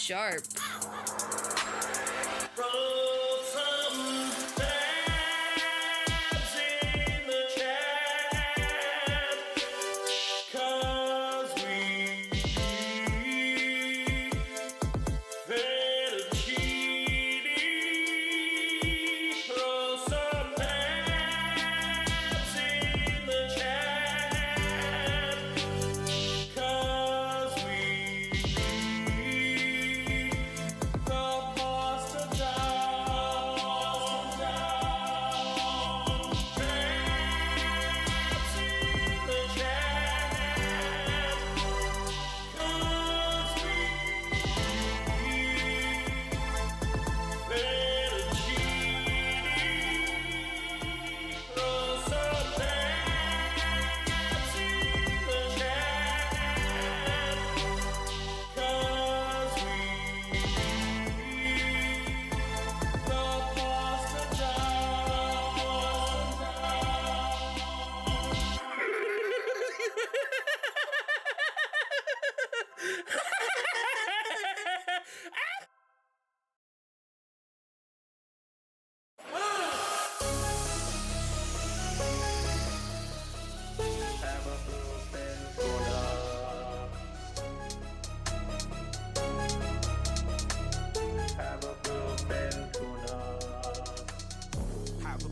sharp.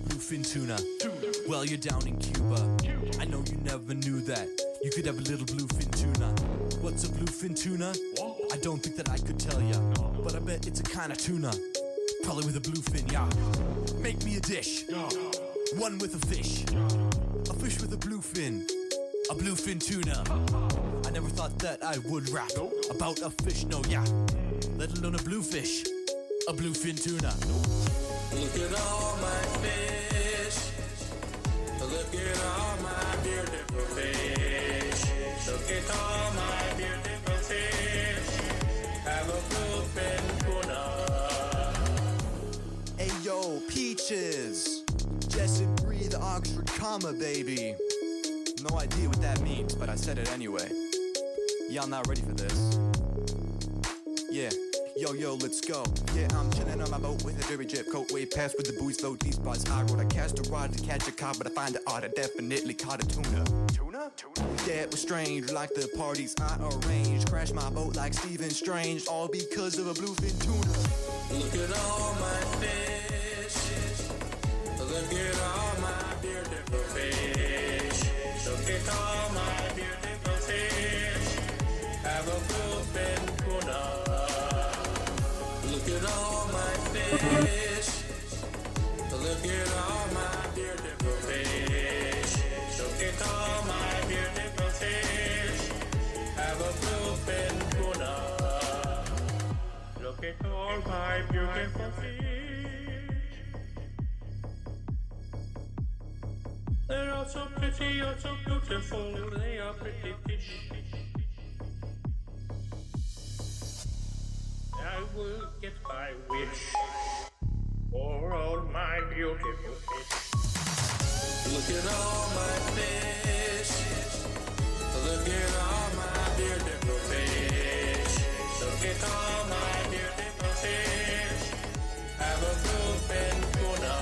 Bluefin tuna. Well, you're down in Cuba. I know you never knew that. You could have a little bluefin tuna. What's a bluefin tuna? I don't think that I could tell ya, but I bet it's a kind of tuna. Probably with a bluefin, yeah. Make me a dish. One with a fish. A fish with a bluefin. A bluefin tuna. I never thought that I would rap about a fish, no, yeah. Let alone a bluefish. A bluefin tuna. Look at all my fish. Look at all my beautiful fish. Look at all my beautiful fish. Have a bluefin tuna. Ayo, peaches. Jess and Bree, the Oxford comma, baby. No idea what that means, but I said it anyway. Y'all not ready for this? Yeah. Yo, let's go. Yeah, I'm chilling on my boat with a dirty jet coat. Way past with the buoys low, these bars I rode. I cast a rod to catch a cod, but I find it odd. I definitely caught a tuna. Tuna? Yeah, it was strange, like the parties I arranged. Crashed my boat like Stephen Strange, all because of a bluefin tuna. Look at all my fish. Look at all my beautiful fish. Look at all my beautiful fish. Have a bluefin tuna. Look at all my fish. Look at all my beautiful fish. Look at all my beautiful fish. Have a bluefin tuna. Look at all my beautiful fish. They're all so pretty, all so beautiful. They are pretty fish. I will get my wish for all my beautiful fish. Look at all my fish. Look at all my beautiful fish. Look at all my beautiful fish. Have a bluefin tuna.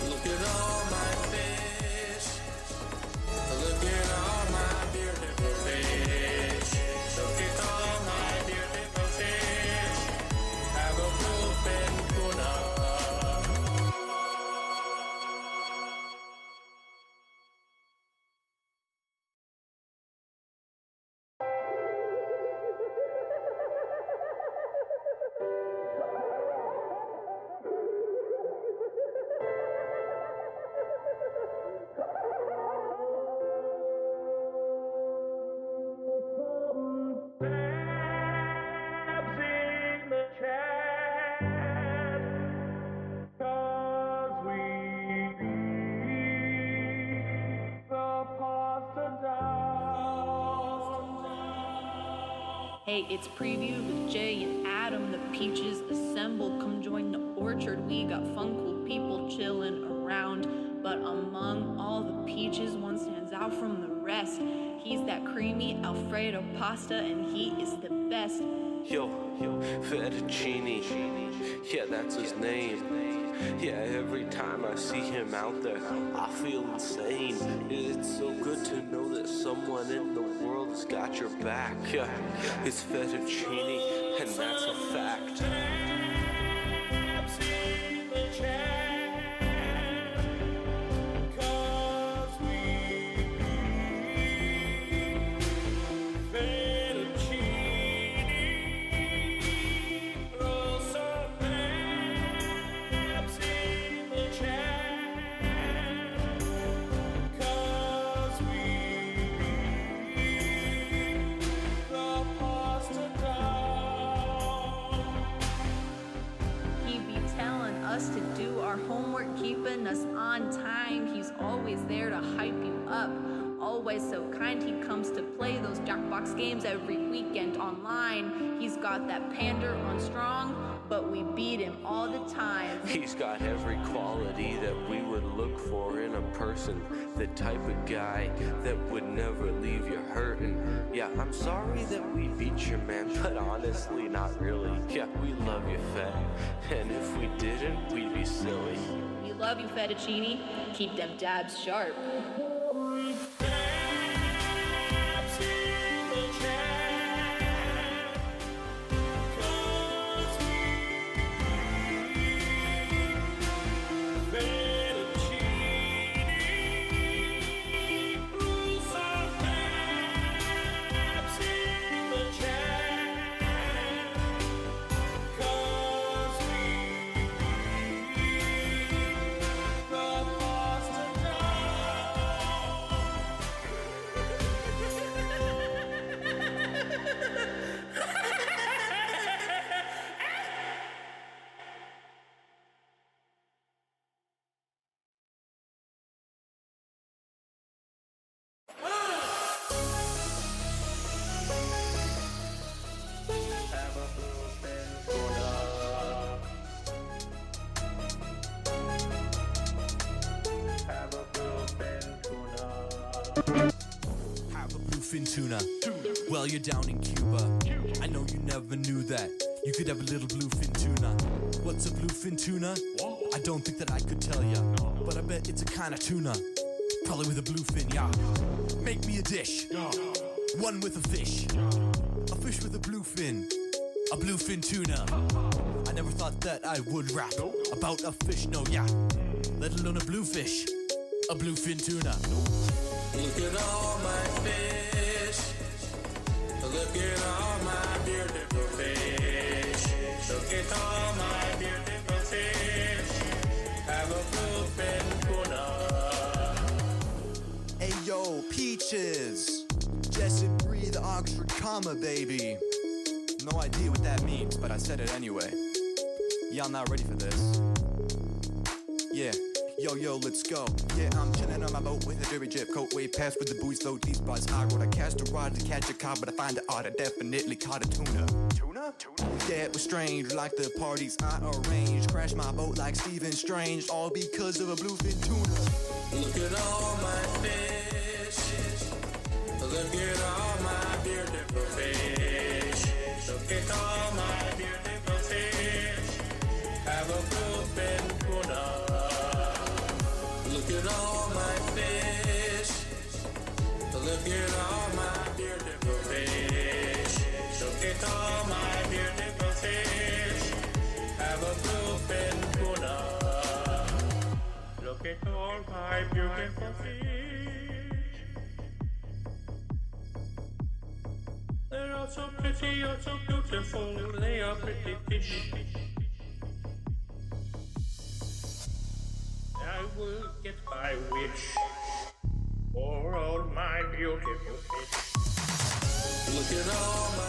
Look at all my fish. Look at all my beautiful fish. Look at all my beautiful fish. Have a bluefin tuna. Hey, it's Preview with Jay and Adam. The peaches assemble. Come join the orchard. We got fun, cool people chilling around. But among all the peaches, one stands out from the rest. He's that creamy Alfredo pasta, and he is the best. Yo, Fettuccine, yeah, that's his name. Yeah, every time I see him out there, I feel insane. It's so good to know that someone in the world has got your back. Yeah, it's Fettuccine, and that's a fact. To do our homework, keeping us on time. He's always there to hype you up, always so kind. He comes to play those Jackbox games every weekend online. He's got that pander on strong, but we beat him all the time. He's got every quality that we would look for in a person, the type of guy that would never leave you hurting. Yeah, I'm sorry that we beat you, man, but honestly, not really. Yeah, we love you, Fett, and if we didn't, we'd be silly. We love you, Fettuccine. Keep them dabs sharp. Have a bluefin tuna. Well, you're down in Cuba. I know you never knew that. You could have a little bluefin tuna. What's a bluefin tuna? I don't think that I could tell ya, but I bet it's a kind of tuna. Probably with a bluefin, yeah. Make me a dish. One with a fish. A fish with a bluefin. A bluefin tuna. I never thought that I would rap about a fish, no, yeah. Let alone a bluefish. A bluefin tuna. Look at all my fish. Look at all my beautiful fish. Look at all my beautiful fish. Have a bluefin tuna. Hey yo, peaches. Jess and Bree, the Oxford comma, baby. No idea what that means, but I said it anyway. Y'all not ready for this? Yeah. Yo, let's go. Yeah, I'm chilling on my boat with a very jet coat. Way past with the buoys float. These spots high road. I cast a rod to catch a cod, but I find it odd. I definitely caught a tuna. Tuna? Yeah, it was strange. Like the parties I arranged. Crashed my boat like Stephen Strange. All because of a bluefin tuna. Look at all my fish. Look at all my beautiful fish. Look at all my beautiful fish. Have a bluefin tuna. Look at all my fish. Look at all my beautiful fish. Look at all my beautiful fish. Have a bluefin tuna. Look at all my beautiful fish. They are so pretty, you're so beautiful. They are pretty fish. I will get my wish for all my beautiful fish. Look at all my...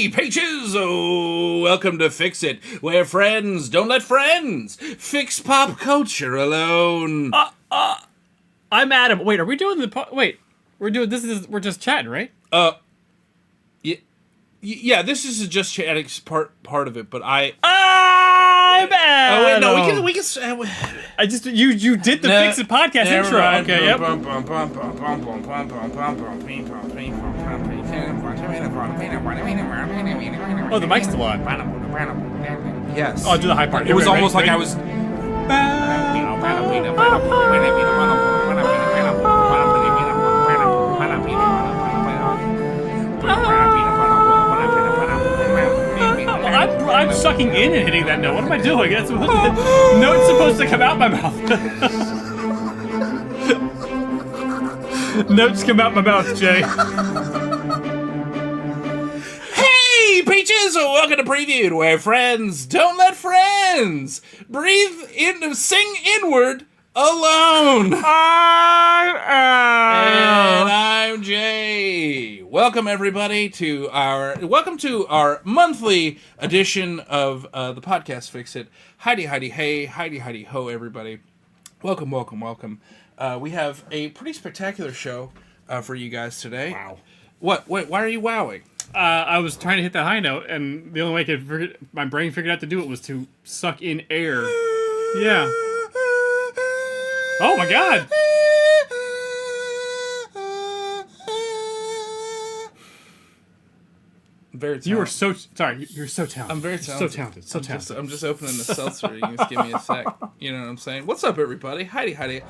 Hey, Peaches! Oh, welcome to Fix It, where friends don't let friends fix pop culture alone. I'm Adam. Wait, are we doing the... Wait, we're doing this. We're just chatting, right? Yeah, this is just chatting part of it, but I'm Adam. Oh wait, no, we can. I just you did the Fix It podcast intro. Mind. Okay, yep. Oh, the mic's still on. Yes. Oh, I'll do the high part. It was Ready, almost like ready? I was. I'm sucking in and hitting that note. What am I doing? That's what the note's supposed to come out my mouth. Notes come out my mouth, Jay. Hey, Peaches! Welcome to Previewed, where friends don't let friends breathe in, sing inward alone. And I'm Jay. Welcome everybody to our monthly edition of the podcast Fix It. Heidi hey, Heidi ho, everybody. Welcome. We have a pretty spectacular show for you guys today. Wow. What? Wait, why are you wowing? I was trying to hit that high note, and the only way my brain figured out to do it was to suck in air. Yeah. Oh my god! Very talented. You are so sorry. You're so talented. I'm very talented. So talented. So talented. I'm just opening the seltzer. You can just give me a sec. You know what I'm saying? What's up, everybody? Heidi. I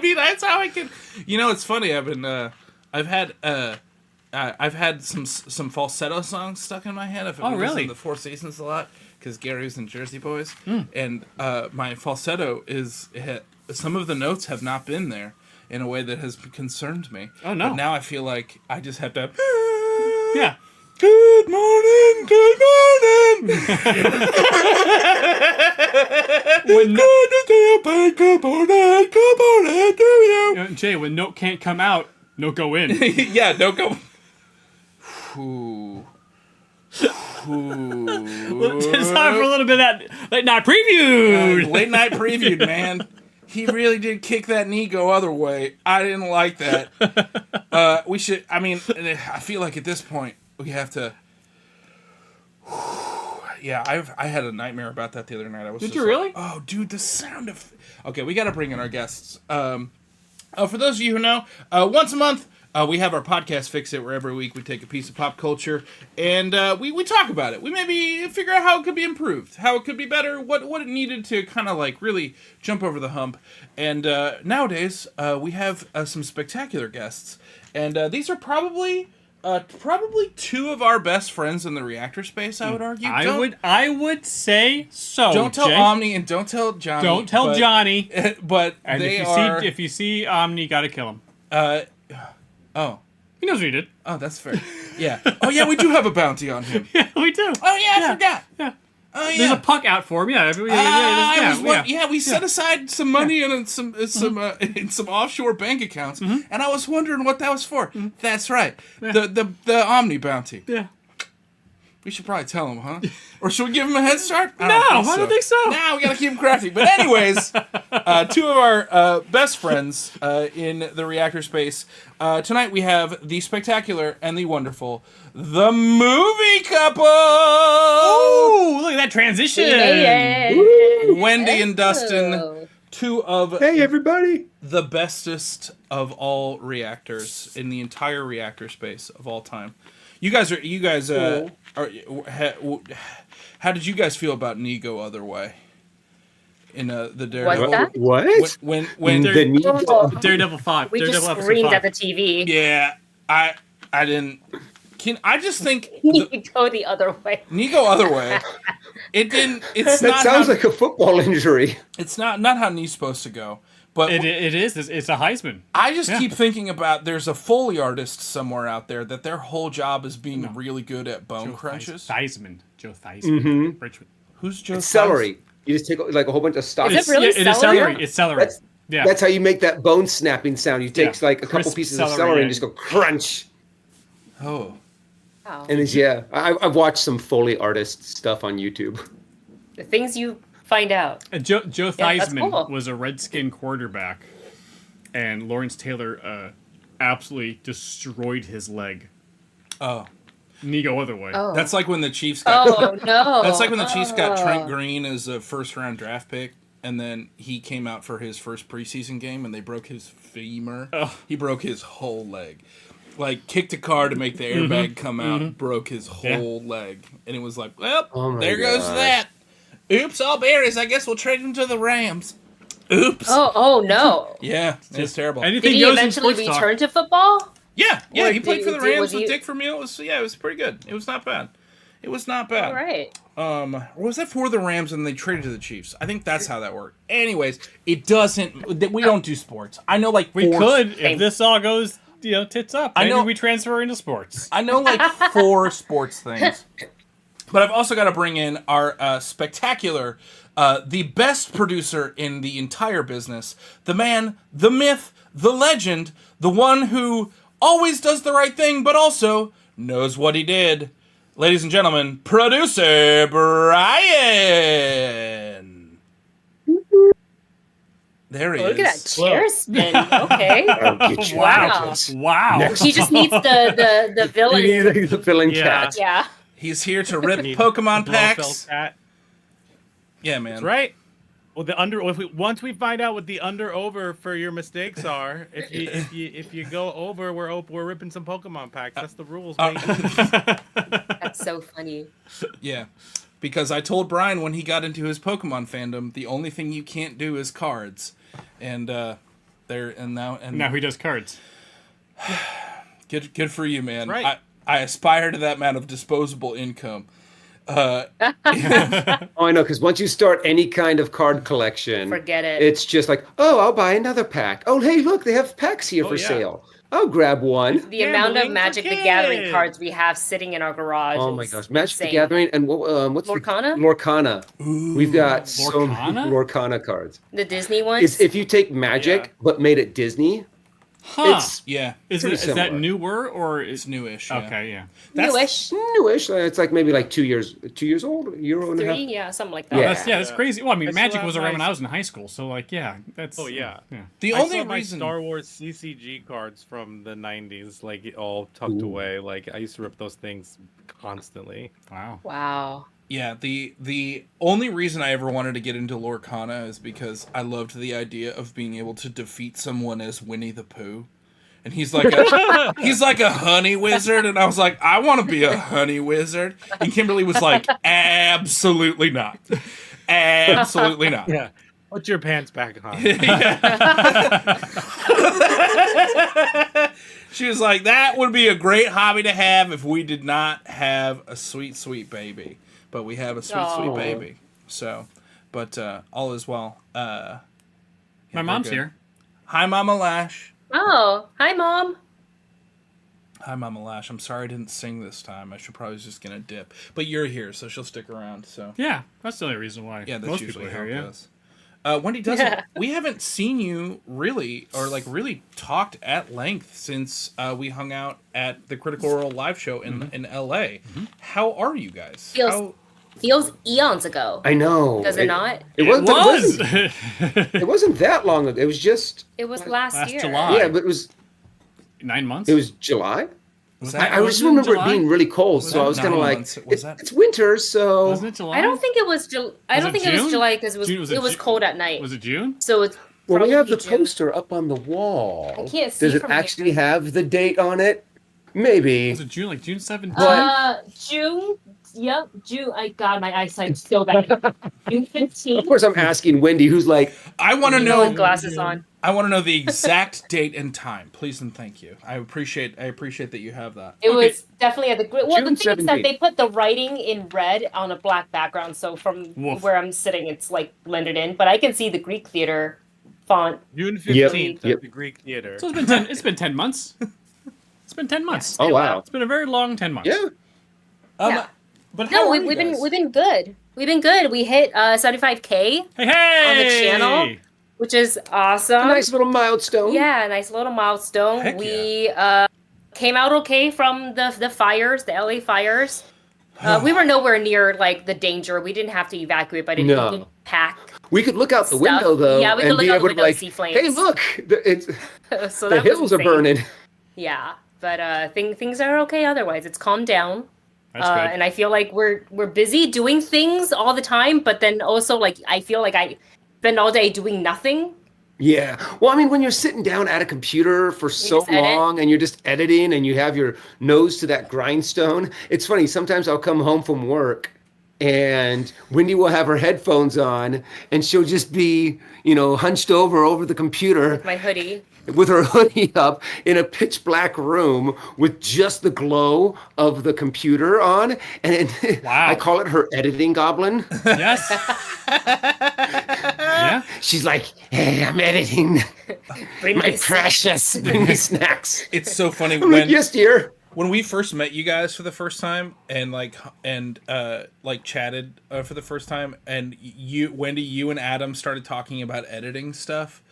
mean, that's how I can. You know, it's funny. I've had some falsetto songs stuck in my head. I've been listening to the Four Seasons a lot because Gary's and Jersey Boys, and my falsetto some of the notes have not been there in a way that has concerned me. Oh no! But now I feel like I just have to. Yeah. Good morning. When good morning to you. Jay, when note can't come out, note go in. Yeah, don't go. Ooh. It's time for a little bit of that late night preview. Late night previewed, man. He really did kick that knee go other way. I didn't like that. We should. I mean, I feel like at this point we have to. Yeah, I had a nightmare about that the other night. Did you really? Oh, dude, the sound of. Okay, we got to bring in our guests. For those of you who know, once a month. We have our podcast Fix It, where every week we take a piece of pop culture and we talk about it. We maybe figure out how it could be improved, how it could be better, what it needed to kind of like really jump over the hump. And nowadays we have some spectacular guests, and these are probably two of our best friends in the reactor space. I would argue. I would say so. Don't tell Jay. Omni and don't tell Johnny. Don't tell Johnny. But And they if you see Omni, you gotta kill him. Oh. He knows what he did. Oh, that's fair. Yeah. Oh, yeah, we do have a bounty on him. Yeah, we do. Oh, yeah, I forgot. Yeah. Oh, yeah. There's a puck out for him. Yeah. We set aside some money in some offshore bank accounts, and I was wondering what that was for. That's right. Yeah. The Omni bounty. Yeah. We should probably tell him, huh? Or should we give him a head start? I don't think so. No, we gotta keep him crafty. But anyways, two of our best friends in the reactor space. Tonight we have the spectacular and the wonderful, the movie couple. Ooh, look at that transition. Wendy and Dustin, two of everybody, the bestest of all reactors in the entire reactor space of all time. You guys cool. How did you guys feel about Nego Other Way? In the Daredevil. What? When Daredevil 5. We Daredevil just screamed 5. at the TV. Yeah, I didn't. I just think Go the other way. Nego Other Way. It didn't. It's That not sounds how, like a football injury. It's not how Knee's supposed to go. But It is. It's a Heisman. I just keep thinking about there's a Foley artist somewhere out there that their whole job is being really good at bone crunches. Joe Theismann. Richmond. Who's Joe? It's celery. You just take like a whole bunch of stock. Is it really It is celery? celery. It's celery. That's how you make that bone snapping sound. You take like a couple Crisp pieces of celery, celery yeah. and just go crunch. Oh. Wow. And I've watched some Foley artist stuff on YouTube. The things you find out. Joe that's Theismann cool. was a Redskin quarterback, and Lawrence Taylor absolutely destroyed his leg. Oh. Knee go other way. Oh. That's like when the Chiefs got. Oh no. That's like when the Chiefs got Trent Green as a first-round draft pick, and then he came out for his first preseason game, and they broke his femur. Oh. He broke his whole leg. Like, kicked a car to make the airbag come out, broke his whole leg. And it was like, well, there goes that. Oops, all berries. I guess we'll trade him to the Rams. Oops. Oh no. Yeah, it's terrible. Did Anything he goes in eventually sports talk. return to football? Yeah, Or he played for the was Rams he- with Dick Vermeil. It was pretty good. It was not bad. It was not bad. All right. Or was that for the Rams and they traded to the Chiefs? I think that's how that worked. Anyways, it doesn't. We don't do sports. I know, like We four, could if this all goes, tits up. I Maybe know- we transfer into sports. I know like 4 sports things, but I've also got to bring in our spectacular, the best producer in the entire business, the man, the myth, the legend, the one who always does the right thing, but also knows what he did. Ladies and gentlemen, producer Brian. There he is. Look at that chair spin. Okay. Get your Wow. address. Wow. She just needs the villain. You need the villain Yeah. cat. Yeah. He's here to rip Pokemon packs. Cat. Yeah, man. That's right. Well, once we find out what the under/over for your mistakes are, if you go over, we're ripping some Pokemon packs. That's the rules, baby. That's so funny. Yeah, because I told Brian when he got into his Pokemon fandom, the only thing you can't do is cards, and now Now he does cards. good for you, man. Right. I aspire to that amount of disposable income. Oh, I know, because once you start any kind of card collection, Forget it. It's just like, oh, I'll buy another pack. Oh, hey, look, they have packs here for yeah. sale. I'll grab one. The amount of Gambling for Magic the Gathering kids. cards we have sitting in our garage. Oh my is gosh, Magic the insane. Gathering and what's Lorcana? Lorcana. We've got so many Lorcana? Lorcana cards. The Disney ones. It's if you take Magic Yeah. but made it Disney, Huh. it's Yeah, Is pretty that similar. newer or it's is newish. Yeah. okay? Yeah. newish. newish. It's like maybe like 2 years old, a year and a 3, half. yeah, something like that. Yeah. That's crazy. Well, I mean, I still Magic have was around when my- I was in high school, so like, yeah, that's. Oh, yeah. The I only still have my reason Star Wars CCG cards from the '90s, like all tucked Ooh. away. Like I used to rip those things constantly. Wow. Wow. Yeah, the only reason I ever wanted to get into Lorcana is because I loved the idea of being able to defeat someone as Winnie the Pooh. And he's like a honey wizard, and I was like, I want to be a honey wizard. And Kimberly was like, absolutely not. Absolutely not. Yeah. Put your pants back on. She was like, that would be a great hobby to have if we did not have a sweet, sweet baby. But we have a sweet, sweet Aw. baby. So, but all is well. My we're mom's good. here. Hi, Mama Lash. Oh, hi, Mom. Hi, Mama Lash. I'm sorry I didn't sing this time. I should probably just gonna dip. But you're here, so she'll stick around. So Yeah, that's the only reason why. yeah, that's most usually people how are it here. Yeah. goes. Wendy doesn't. We haven't seen you really, or like really talked at length since we hung out at the Critical Role live show in L.A. How are you guys? Feels eons ago. I know. Does it not? It wasn't. It wasn't that long ago. It was just It was last year. July. yeah, but it was 9 months. July. Was I just wasn't it remember it July? being really cold, so that I was kind of 9 like, months? Was that- it's winter, so Wasn't it July? I don't think it was. I Was don't it think it was June? July because it was. June- was it it was Ju- cold at night. Was it June? So it's. well, we have the probably June. poster up on the wall. I can't see Does it from actually here. have the date on it? Maybe. Was it June? Like June 17th? June. Yep, June. God, my eyesight's so bad. June 15th. Of course, I'm asking Wendy, who's like, I want to With know. glasses on. I want to know the exact date and time, please and thank you. I appreciate that you have that. It Okay. was definitely at the. Well, June the thing is that 17th. they put the writing in red on a black background, so from Woof. where I'm sitting, it's like blended in. But I can see the Greek theater font. June Yep, 15th yep. at the Greek Theater. So it's been 10 months. It's been 10 months. oh wow, It's been a very long 10 months. yeah. Yeah. But how No, are we've you been guys? we've been good. We've been good. We hit 75K, Hey, hey! On the channel? which is awesome. A nice little milestone. Yeah, nice little milestone. Heck We came out okay from the fires, the LA fires. We were nowhere near like the danger. We didn't have to evacuate, but it didn't pack. We could look out the Stuff. window though, Yeah, we could and look be out the able to window and like, see flames. hey, look, So the that was hills are insane. burning. Yeah, but things are okay otherwise. It's calmed down. That's good. And I feel like we're busy doing things all the time, but then also like I feel like I spend all day doing nothing. Yeah. Well, I mean, when you're sitting down at a computer for so just edit. long and you're just editing and you have your nose to that grindstone, it's funny. Sometimes I'll come home from work and Wendy will have her headphones on and she'll just be, hunched over the computer My hoodie. with her hoodie up in a pitch black room with just the glow of the computer on. And Wow. I call it her editing goblin. Yes. Yeah. She's like, hey, I'm editing. Bring My me precious, bring me snacks. It's so funny I'm like, yes, dear. when we first met you guys for the first time and chatted for the first time, and Wendy, you and Adam started talking about editing stuff.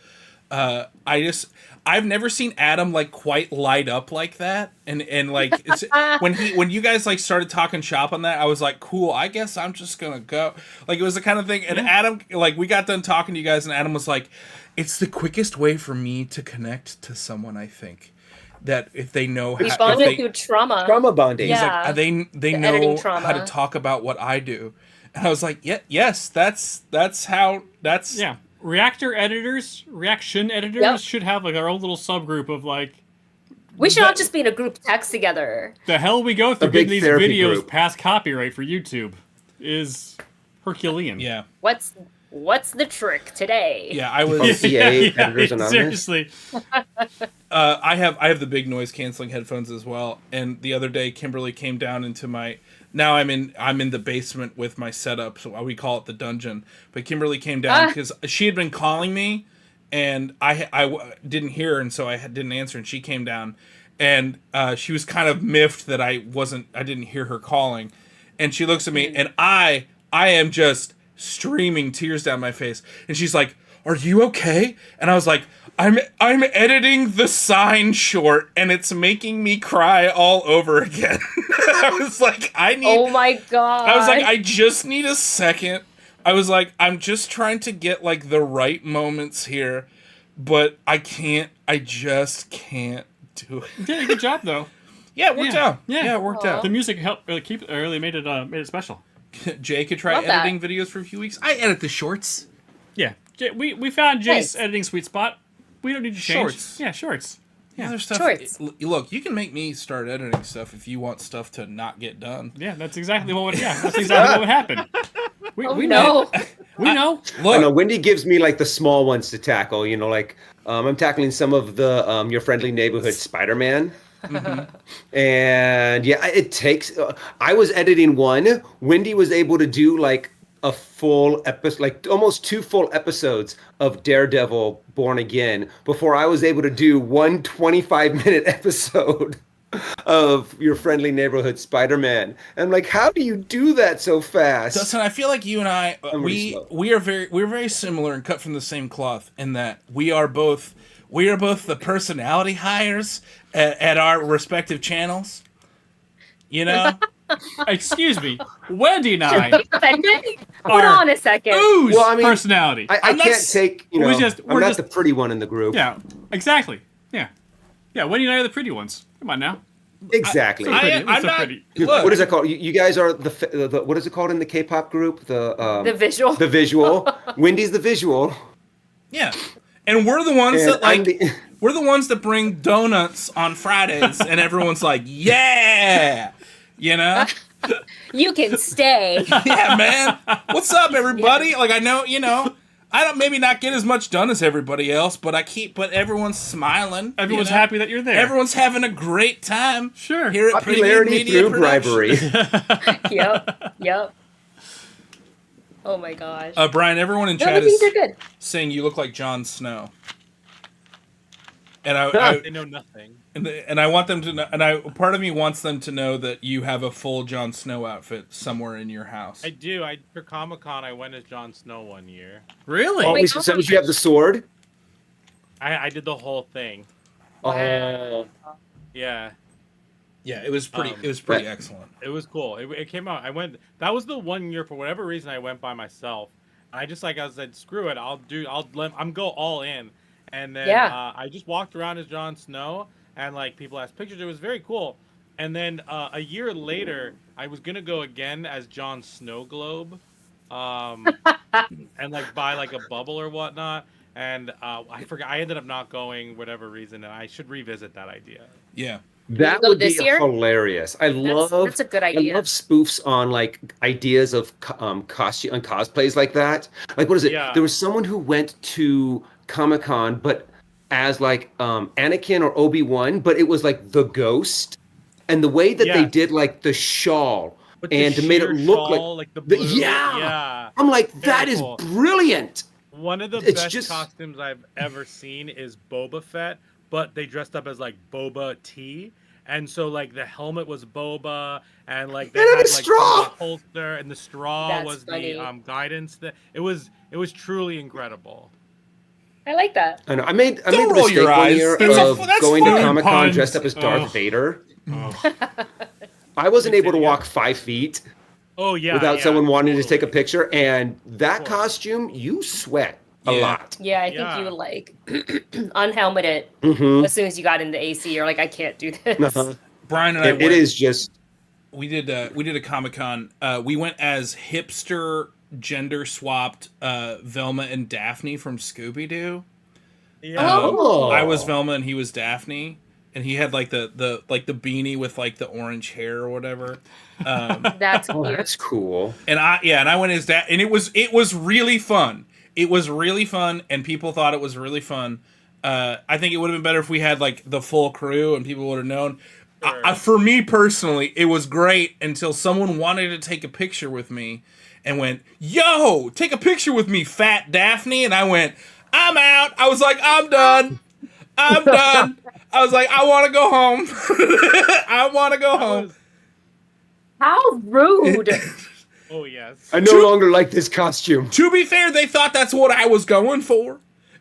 I've never seen Adam like quite light up like that, and like it's, when you guys like started talking shop on that, I was like, cool. I guess I'm just gonna go. Like it was the kind of thing. And Adam, like we got done talking to you guys, and Adam was like, it's the quickest way for me to connect to someone. I think that if they know We how, bonded through trauma. Trauma bonding. Yeah. they The know editing how to trauma. talk about what I do, and I was like, yes, that's how that's Yeah. Reaction editors Yep. should have like our own little subgroup of like We should all just be in a group text together. the hell we go through big getting these therapy videos group. past copyright for YouTube is Herculean. yeah. What's the trick today? Yeah, I was. CA Editors Anonymous. Seriously. I have the big noise canceling headphones as well. And the other day, Kimberly came down into my. Now I'm in the basement with my setup, so we call it the dungeon. But Kimberly came down because she had been calling me, and I didn't hear her, and so I didn't answer. And she came down, and she was kind of miffed that I didn't hear her calling, and she looks at me, and I am just streaming tears down my face, and she's like, "Are you okay?" And I was like, I'm editing the Sign short, and it's making me cry all over again. I was like, Oh my god. I was like, I just need a second. I was like, I'm just trying to get like the right moments here, but I just can't do it. You did a good job though. Yeah, it worked out. Yeah. Yeah, it worked out. The music helped really made it special. Jay could try Love that. editing videos for a few weeks. I edit the shorts. Yeah. We found Jay's Nice. editing sweet spot. We don't need to change. Shorts. Yeah, shorts. Yeah, there's stuff. Shorts. Look, you can make me start editing stuff if you want stuff to not get done. Yeah, that's exactly what would happen. We no. know. We know. I know Look, Wendy gives me like the small ones to tackle. Like I'm tackling some of the Your Friendly Neighborhood Spider-Man. And yeah, it takes. I was editing one. Wendy was able to do like a full episode, like almost 2 full episodes of Daredevil Born Again before I was able to do one 25-minute episode of Your Friendly Neighborhood Spider-Man. And I'm like, how do you do that so fast? Dustin, I feel like you and I I'm really slow. we're very similar and cut from the same cloth in that we are both the personality hires at our respective channels. You know, Excuse me. Wendy and I Offended? Hold are on a second. ooze Well, I mean, personality. I I'm not can't s- take, we're I'm just- not the pretty one in the group. Yeah, exactly. Yeah. Yeah, Wendy and I are the pretty ones. Come on now. Exactly. So pretty. I'm so not. pretty. Look, What is it called? You guys are the what is it called in the K-pop group? The visual. The visual. Wendy's the visual. Yeah, and we're the ones And that like. I'm the- We're the ones that bring donuts on Fridays, and everyone's like, "Yeah," you know. You can stay. Yeah, man. What's up, everybody? Like, I know, I don't maybe not get as much done as everybody else, but but everyone's smiling. Everyone's you know? happy that you're there. Everyone's having a great time. Sure. Here at Pretty Good Popularity Media through Production. bribery. Yep. Oh my gosh. Brian, everyone in no, chat but things is are good. saying you look like Jon Snow. And They know nothing. and I want them to know, part of me wants them to know that you have a full Jon Snow outfit somewhere in your house. I do. For Comic-Con, I went as Jon Snow one year. Really? Oh, Wait, so did you have the sword? I did the whole thing. Oh. Yeah. Yeah, it was pretty. It was pretty excellent. It was cool. It came out. I went. That was the one year for whatever reason I went by myself. I just I said, screw it. I'm go all in. And then I just walked around as Jon Snow, and like people asked pictures. It was very cool. And then a year later, I was gonna go again as Jon Snow Globe, and like buy like a bubble or whatnot. And I forgot. I ended up not going, whatever reason, and I should revisit that idea. Yeah. That go would be this year? hilarious. That's a good idea. I love spoofs on like ideas of costume and cosplays like that. Like, what is it? Yeah. There was someone who went to Comic-Con, but as like Anakin or Obi-Wan, but it was like the ghost, and the way that they Yes. did like the shawl With the and to made it sheer look shawl, like the blue. yeah. I'm like, that Very is cool. brilliant. One of the It's best just- costumes I've ever seen is Boba Fett, but they dressed up as like Boba Tea. And so like the helmet was Boba, and like they And had a like straw! the holster, and the straw That's was funny. the guidance. That it was truly incredible. I like that. I know. I made the Don't roll mistake your one eyes. year That's of that's going to fun. Comic-Con Puns. dressed up as Darth Ugh. Vader. I wasn't able to Yeah. walk 5 feet Oh yeah. without yeah, someone wanting to totally. take a picture, and that Of course. costume, you sweat a Yeah. lot. Yeah, I think Yeah. you would like unhelmet it Mhm. as soon as you got in the AC. You're like, I can't do this. Uh-huh. Brian and I It went, is just we did a Comic-Con. We went as hipster gender swapped Velma and Daphne from Scooby-Doo. Yeah. Oh. I was Velma and he was Daphne, and he had like the beanie with like the orange hair or whatever. That's oh, cute. that's cool. And I went as that, and it was really fun. It was really fun, and people thought it was really fun. I think it would have been better if we had like the full crew and people would have known. Sure. For me personally, it was great until someone wanted to take a picture with me and went, "Yo, take a picture with me, fat Daphne," and I went, "I'm out." I was like, "I'm done. I'm done." I was like, "I want to go home. I want to go home." How rude. Oh yes. I no longer like this costume. To be fair, they thought that's what I was going for.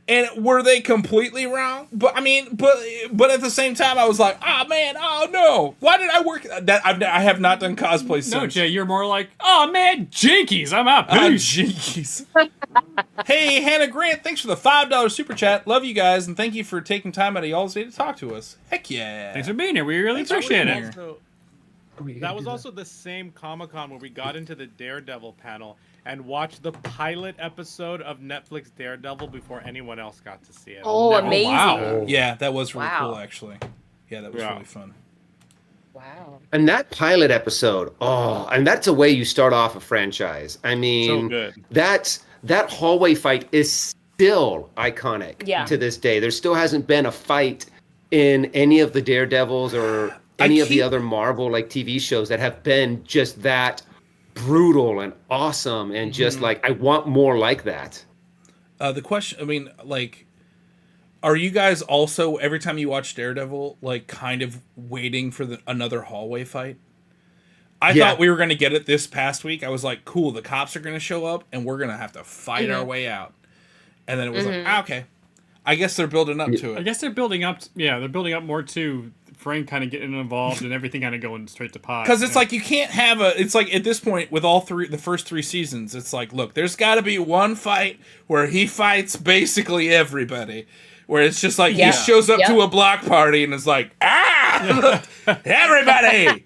And were they completely wrong? But I mean, but at the same time, I was like, "Oh man, oh no! Why did I work that? I have not done cosplay since." No, Jay, you're more like, oh man, jinkies, I'm out. Ah, Peace. jeez. Hey, Hannah Grant, thanks for the $5 super chat. Love you guys, and thank you for taking time out of y'all's day to talk to us. Heck yeah! Thanks for being here. We really appreciate it. Also, that was also the same Comic-Con where we got into the Daredevil panel and watched the pilot episode of Netflix Daredevil before anyone else got to see it. Oh, I'll never amazing. wow. Yeah, that was really Wow. cool, actually. Yeah, that was Yeah. really fun. Wow. And that pilot episode, and that's a way you start off a franchise. I mean, So good. that hallway fight is still iconic Yeah. to this day. There still hasn't been a fight in any of the Daredevils or any of the other Marvel like TV shows that have been just that brutal and awesome and just like I want more like that. The question, I mean, like, are you guys also, every time you watch Daredevil, like, kind of waiting for another hallway fight? I Yeah. thought we were going to get it this past week. I was like, cool, the cops are going to show up, and we're going to have to fight our way out. And then it was like, okay. I guess they're building up to I it. guess they're building up. They're building up more to Frank kind of getting involved and everything kind of going straight to pot. Because it's like, you can't have it's like, at this point, with the first 3 seasons, it's like, look, there's got to be one fight where he fights basically everybody. Where it's just like, Yeah. he shows up Yeah. to a block party and is like, everybody!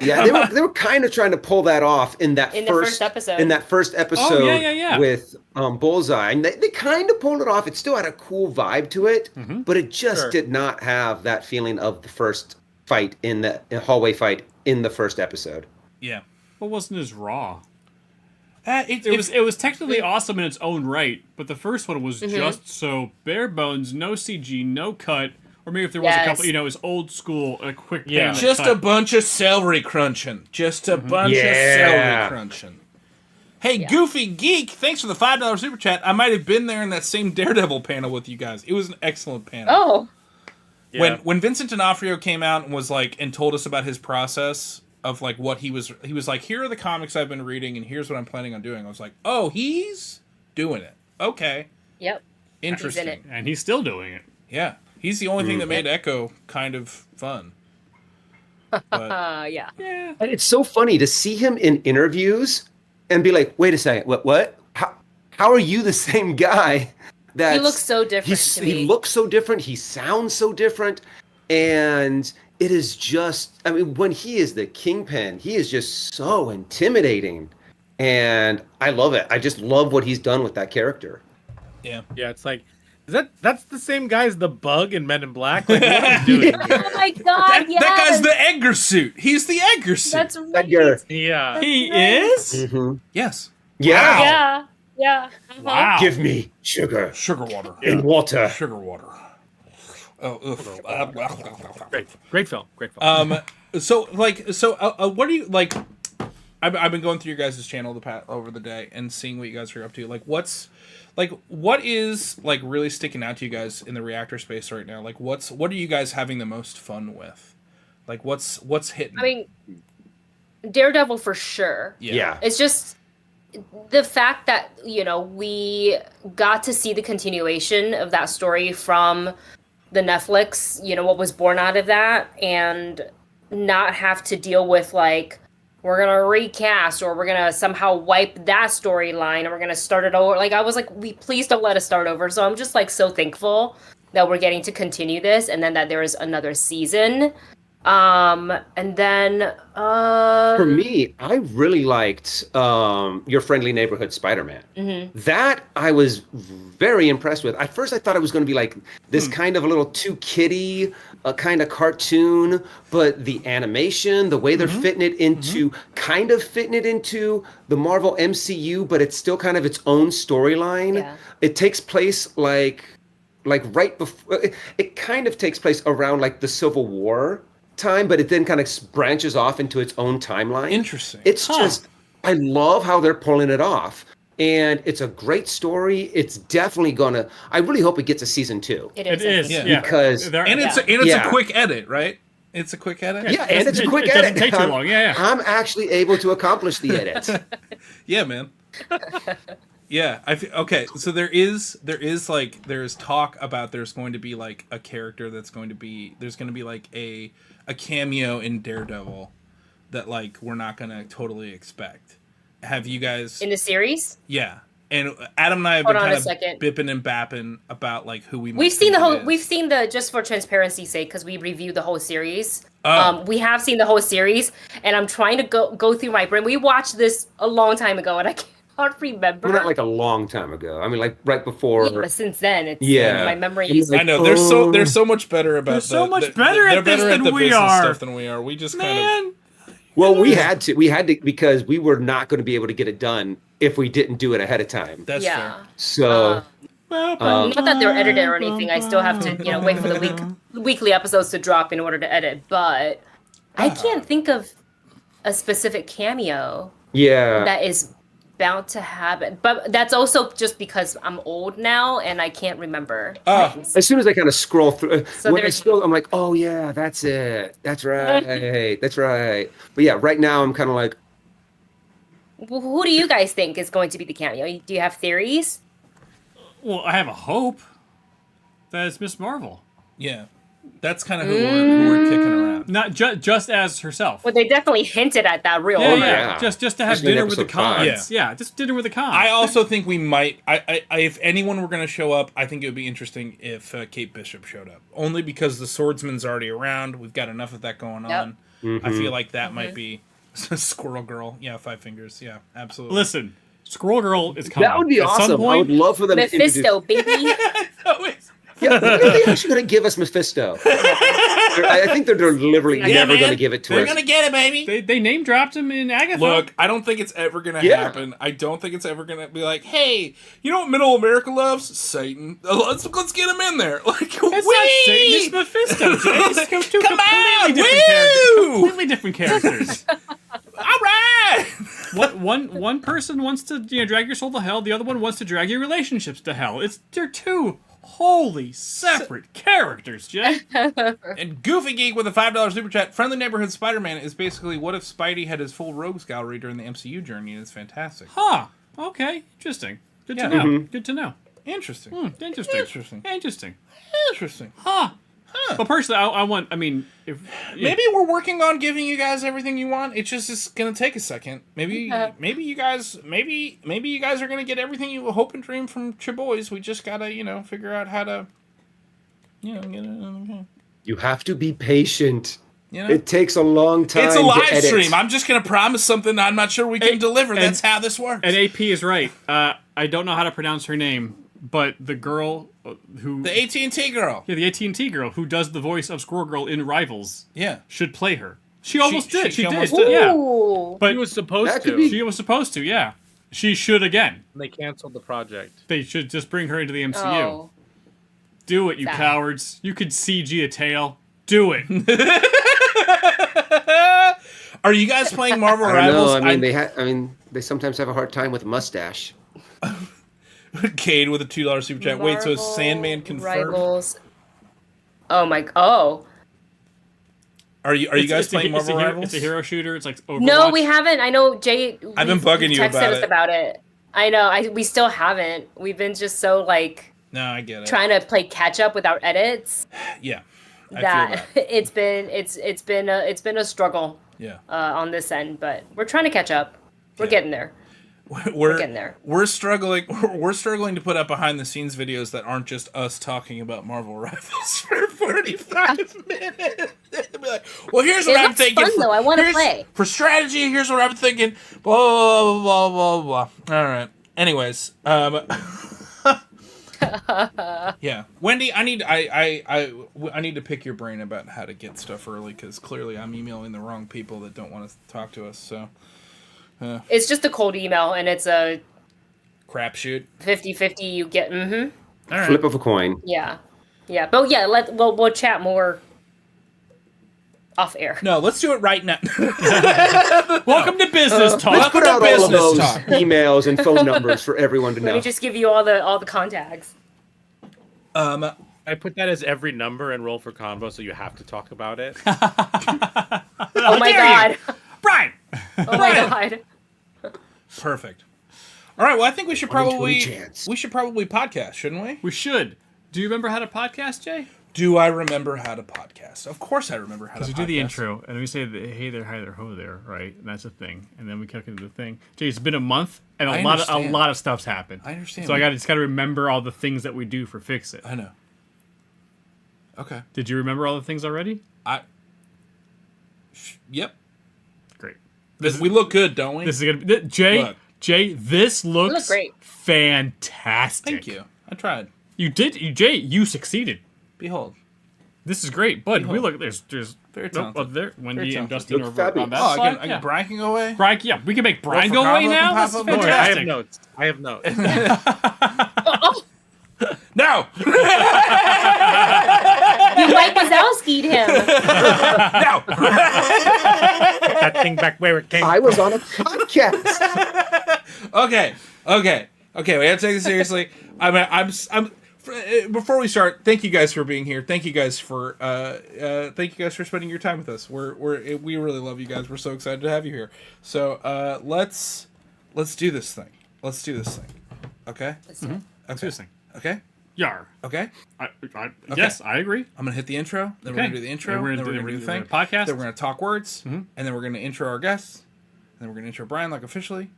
Yeah, they were kind of trying to pull that off in that In the first episode. In that first episode yeah. with Bullseye. And they kind of pulled it off. It still had a cool vibe to it, but it just Sure. did not have that feeling of the first fight in the hallway fight in the first episode. Yeah. What wasn't as raw? It It was technically awesome in its own right, but the first one was just so bare bones, no CG, no cut, or maybe if there was a couple, Yes. it was old school, a quick Yeah. pan just cut. a bunch of celery crunching. Just a bunch of Yeah. celery crunching. Hey, Goofy Geek, thanks for the $5 super chat. I might have been there in that same Daredevil panel with you guys. It was an excellent panel. Oh. Yeah. When Vincent D'Onofrio came out and was like, and told us about his process of like what he was like, here are the comics I've been reading and here's what I'm planning on doing. I was like, oh, he's doing it. Okay. Yep. Interesting. He's in it. and he's still doing it. Yeah. He's the only thing that made Echo kind of fun. Yeah. And it's so funny to see him in interviews and be like, wait a second, what? How are you the same guy? That He looks so different to me. He looks so different. He sounds so different. And it is just, I mean, when he is the Kingpin, he is just so intimidating. And I love it. I just love what he's done with that character. Yeah. Yeah, it's like, that's the same guy as the Bug in Men in Black? Like, what are you doing here? Oh my god, yes! That guy's the Edgar suit. He's the Edgar suit. That's right. Edgar. Yeah. He is? Yes. Yeah. Yeah. Wow. Give me sugar Sugar water. and water. Sugar water. Oh, oof. Great film. Great film. What do you like? I've been going through your guys' channel over the day and seeing what you guys are up to. Like, what is like really sticking out to you guys in the reactor space right now? Like, what are you guys having the most fun with? Like, what's hitting? I mean, Daredevil for sure. Yeah. It's just the fact that, you know, we got to see the continuation of that story from the Netflix, you know, what was born out of that, and not have to deal with, like, we're going to recast or we're going to somehow wipe that storyline and we're going to start it over. Like, I was like, please don't let us start over. So I'm just, like, so thankful that we're getting to continue this and then that there is another season. And then for me, I really liked Your Friendly Neighborhood Spider-Man. That I was very impressed with. At first, I thought it was going to be like this kind of a little too kiddie, kind of cartoon, but the animation, the way they're fitting it into the Marvel MCU, but it's still kind of its own storyline. Yeah. It takes place like right before. It kind of takes place around like the Civil War time, but it then kind of branches off into its own timeline. Interesting. It's just, I love how they're pulling it off. And it's a great story. It's definitely gonna, I really hope it gets a season 2. it It is. is. Yeah. Yeah. Because- it's Yeah. a quick edit, right? It's a quick edit. Yeah, and it's a quick it edit. doesn't take too long. Yeah. I'm actually able to accomplish the edit. Yeah, man. Yeah, okay. So there's talk about there's going to be like a character there's going to be like a cameo in Daredevil that like we're not gonna totally expect. Have you guys In the series? Yeah. And Adam and I have Hold been on kind a of second. bipping and bapping about like who we might We've seen think it is. just for transparency's sake, because we reviewed the whole series. Oh. We have seen the whole series, and I'm trying to go through my brain. We watched this a long time ago, and I can't remember. Well, not like a long time ago. I mean, like right before. Yeah, but since then, it's Yeah. my memory is. I know they're so much better about They're so much better they're at this better than the we business are. stuff than we are. We just kind of Man. Well, we had to because we were not going to be able to get it done if we didn't do it ahead of time. that's Yeah. fair. So Not that they're edited or anything. I still have to, wait for the weekly episodes to drop in order to edit. But I can't think of a specific cameo yeah. that is bound to happen. But that's also just because I'm old now and I can't remember. As soon as I kind of scroll through, So when I there's- scroll, I'm like, oh yeah, that's it. That's right. That's right. But yeah, right now I'm kind of like, Who do you guys think is going to be the cameo? Do you have theories? Well, I have a hope that it's Miss Marvel. Yeah. That's kind of who we're kicking around. Not just as herself. Well, they definitely hinted at that real Yeah, early. yeah. yeah. Just to have Especially in dinner with the episode 5. cons. Yeah, just dinner with the cons. I also think we might. If anyone were going to show up, I think it would be interesting if Kate Bishop showed up. Only because the Swordsman's already around. We've got enough of that going Yep. on. I feel like that might be Squirrel Girl. Yeah, 5 fingers. Yeah, absolutely. Listen, Squirrel Girl is coming. that would be At some awesome. I would point, love for them to Mephisto, baby. introduce. Yeah, when are they actually going to give us Mephisto? I think they're deliberately never going to give it to They're us. gonna get it, baby. they name dropped him in Agatha. Look, I don't think it's ever gonna Yeah. happen. I don't think it's ever gonna be like, hey, you know what Middle America loves? Satan. Let's get him in there. Like, it's not Satan, it's Mephisto. Jay. It's two Come on, completely different characters. woo! Completely different characters. All right. One person wants to drag your soul to hell. The other one wants to drag your relationships to hell. They're two wholly separate characters, Jay. And Goofy Geek with a $5 super chat. Friendly Neighborhood Spider-Man is basically what if Spidey had his full rogues gallery during the MCU journey, and it's fantastic. Huh. Okay. Interesting. Good Yeah. to know. Good to know. Interesting. Interesting. Interesting. Interesting. Interesting. Huh. But personally, I want. I mean, if Maybe we're working on giving you guys everything you want. It's just it's gonna take a second. Maybe you guys are gonna get everything you hope and dream from your boys. We just gotta figure out how to get it. You have to be patient. You know? It takes a long time. It's a live to edit. stream. I'm just gonna promise something I'm not sure we can deliver. That's how this works. And AP is right. I don't know how to pronounce her name, but the girl who The AT&T girl. the AT&T girl who does the voice of Squirrel Girl in Rivals, should play her. She almost did. She almost did. did. Yeah, Ooh. but He was supposed That could to. be- she was supposed to. Yeah, she should again. They canceled the project. They should just bring her into the MCU. Oh. Do it, you Sad. cowards. You could CG a tail. Do it. Are you guys playing Marvel I don't Rivals? know. I mean, they sometimes have a hard time with mustache. Cade with a $2 super chat. Wait, so is Sandman confirmed? Rivals. Oh my. Oh. Are you guys playing Marvel Rivals? It's a hero shooter. It's like Overwatch. No, we haven't. I know Jay. I've been bugging you texted about us it. about it. I know. We still haven't. We've been just so like No, I get it. trying to play catch up with our edits Yeah, I that feel that. it's been a struggle Yeah, on this end, but we're trying to catch up. We're getting there. we're getting there. We're struggling. We're struggling to put up behind the scenes videos that aren't just us talking about Marvel Rivals for 45 minutes. Be like, well, here's what It I'm looks thinking. fun, though. I wanna here's- play. For strategy. Here's what I'm thinking. Blah blah blah blah blah. blah. All right. Anyways, yeah, Wendy, I need to pick your brain about how to get stuff early because clearly I'm emailing the wrong people that don't want to talk to us. So It's just a cold email, and it's a crapshoot. 50-50. You get. Mm-hmm. All right. Flip of a coin. Yeah. But yeah, we'll chat more off air. No, let's do it right now. Welcome to business talk. Let's put out all of business those talk. emails and phone numbers for everyone to Let know. me just give you all the contacts. I put that as every number and roll for convo, so you have to talk about it. Oh my dare you. god. Brian. Oh my god. Perfect. All right. Well, I think we should One in probably 20 chance. podcast, shouldn't we? We should. Do you remember how to podcast, Jay? Do I remember how to podcast? Of course, I remember how to. Because we podcast. do the intro, and we say, hey there, hi there, ho there, right? And that's a thing. And then we kick into the thing. Jay, it's been a month, and I a understand. lot of stuff's happened. I understand. So I just got to remember all the things that we do for Fix It. I know. Okay. Did you remember all the things already? Yep. Great. We look good, don't we? This is gonna be Jay. Look. Jay, this looks look great. fantastic. Thank you. I tried. You did, Jay. You succeeded. Behold. This is great, bud. Behold. We look. There's Very nope, talented. there. Wendy and talented. Dustin Look over on fabulous. that Oh, side. I can Brian can go away. Brian, yeah, we can make Brian for go away combo now. can That's pop up. Don't worry, I fantastic. have notes. I have notes. No. You Mike Wazowski'd him. No. That thing back where it came I was on a podcast. Okay. We have to take this seriously. Before we start, thank you guys for being here. Thank you guys for spending your time with us. We really love you guys. We're so excited to have you here. So let's do this thing. Okay. Let's do it. Let's do this thing. Okay. Yar. Okay. Yes, I agree. I'm gonna hit the intro. Then Okay. we're gonna do the intro. Then we're Then gonna we're gonna do the thing. podcast. Then we're gonna talk words. And then we're gonna intro our guests. And then we're gonna intro Brian like officially.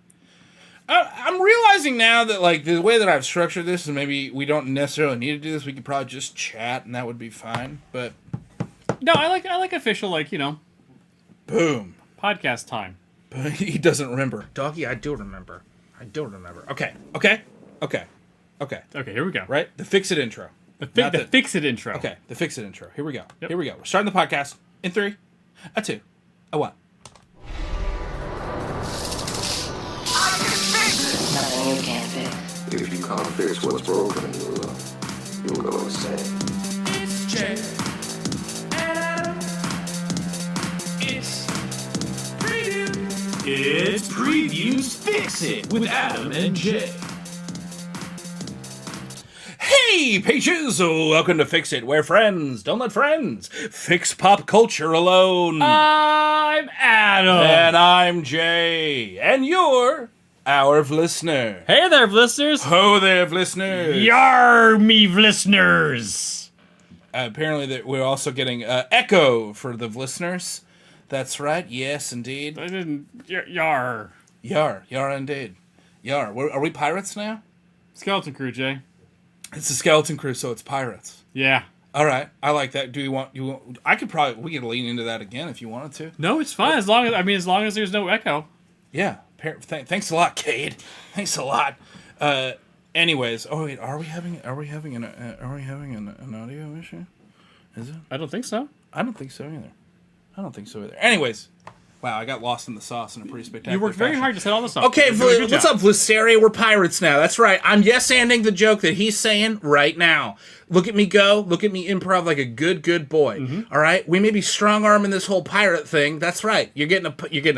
I'm realizing now that like the way that I've structured this, and maybe we don't necessarily need to do this. We could probably just chat, and that would be fine. But No, I like official, boom, podcast time. he doesn't remember. Doggy, I do remember. Okay. Okay, here we go. Right, the fix it intro. The Fix It intro. Okay, the fix it intro. Here we go. Yep. Here we go. We're starting the podcast in 3, a 2, a 1. Nothing you can't fix. If you can't fix what's broken, you'll go insane. It's Previews Fix It with Adam and Jay. Hey, pages! Welcome to Fix It, where friends don't let friends fix pop culture alone. I'm Adam. And I'm Jay, and you're our listener. Hey there, listeners. Ho there, listeners. Yar, me listeners. Apparently, that we're also getting echo for the listeners. That's right. Yes, indeed. I didn't. Yar. Yar indeed. Yar. Are we pirates now? Skeleton Crew, Jay. It's a skeleton crew, so it's pirates. Yeah. All right, I like that. Do you want? I could probably we could lean into that again if you wanted to. No, it's fine as long as there's no echo. Yeah. Thanks a lot, Cade. Thanks a lot. Anyways, oh wait, are we having an audio issue? Is it? I don't think so. I don't think so either. Anyways, wow, I got lost in the sauce in a pretty spectacular. You worked very hard to set all this up. Okay, what's up, Vlisteria? We're pirates now. That's right. I'm yes-anding the joke that he's saying right now. Look at me go. Look at me improv like a good boy. Mm-hmm. All right, we may be strong-arming this whole pirate thing. That's right. You're getting a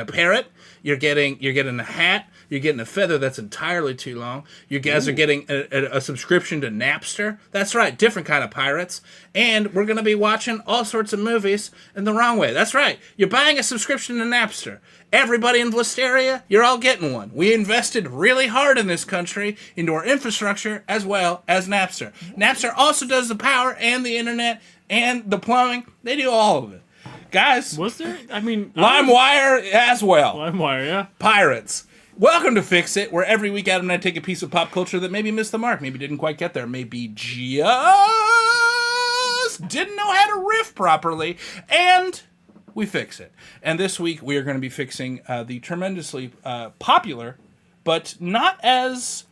parrot. You're getting a hat. You're getting a feather that's entirely too long. You guys are getting a subscription to Napster. That's right, different kind of pirates. And we're going to be watching all sorts of movies in the wrong way. That's right, you're buying a subscription to Napster. Everybody in Vlisteria, you're all getting one. We invested really hard in this country into our infrastructure as well as Napster. Napster also does the power and the internet and the plumbing. They do all of it. Guys, was there? I mean, LimeWire as well. LimeWire, yeah. Pirates. Welcome to Fix It, where every week Adam and I take a piece of pop culture that maybe missed the mark, maybe didn't quite get there, maybe just didn't know how to riff properly, and we fix it. And this week we are going to be fixing the tremendously popular, but not as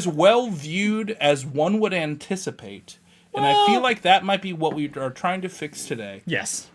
well viewed as one would anticipate. And I feel like that might be what we are trying to fix today. Yes.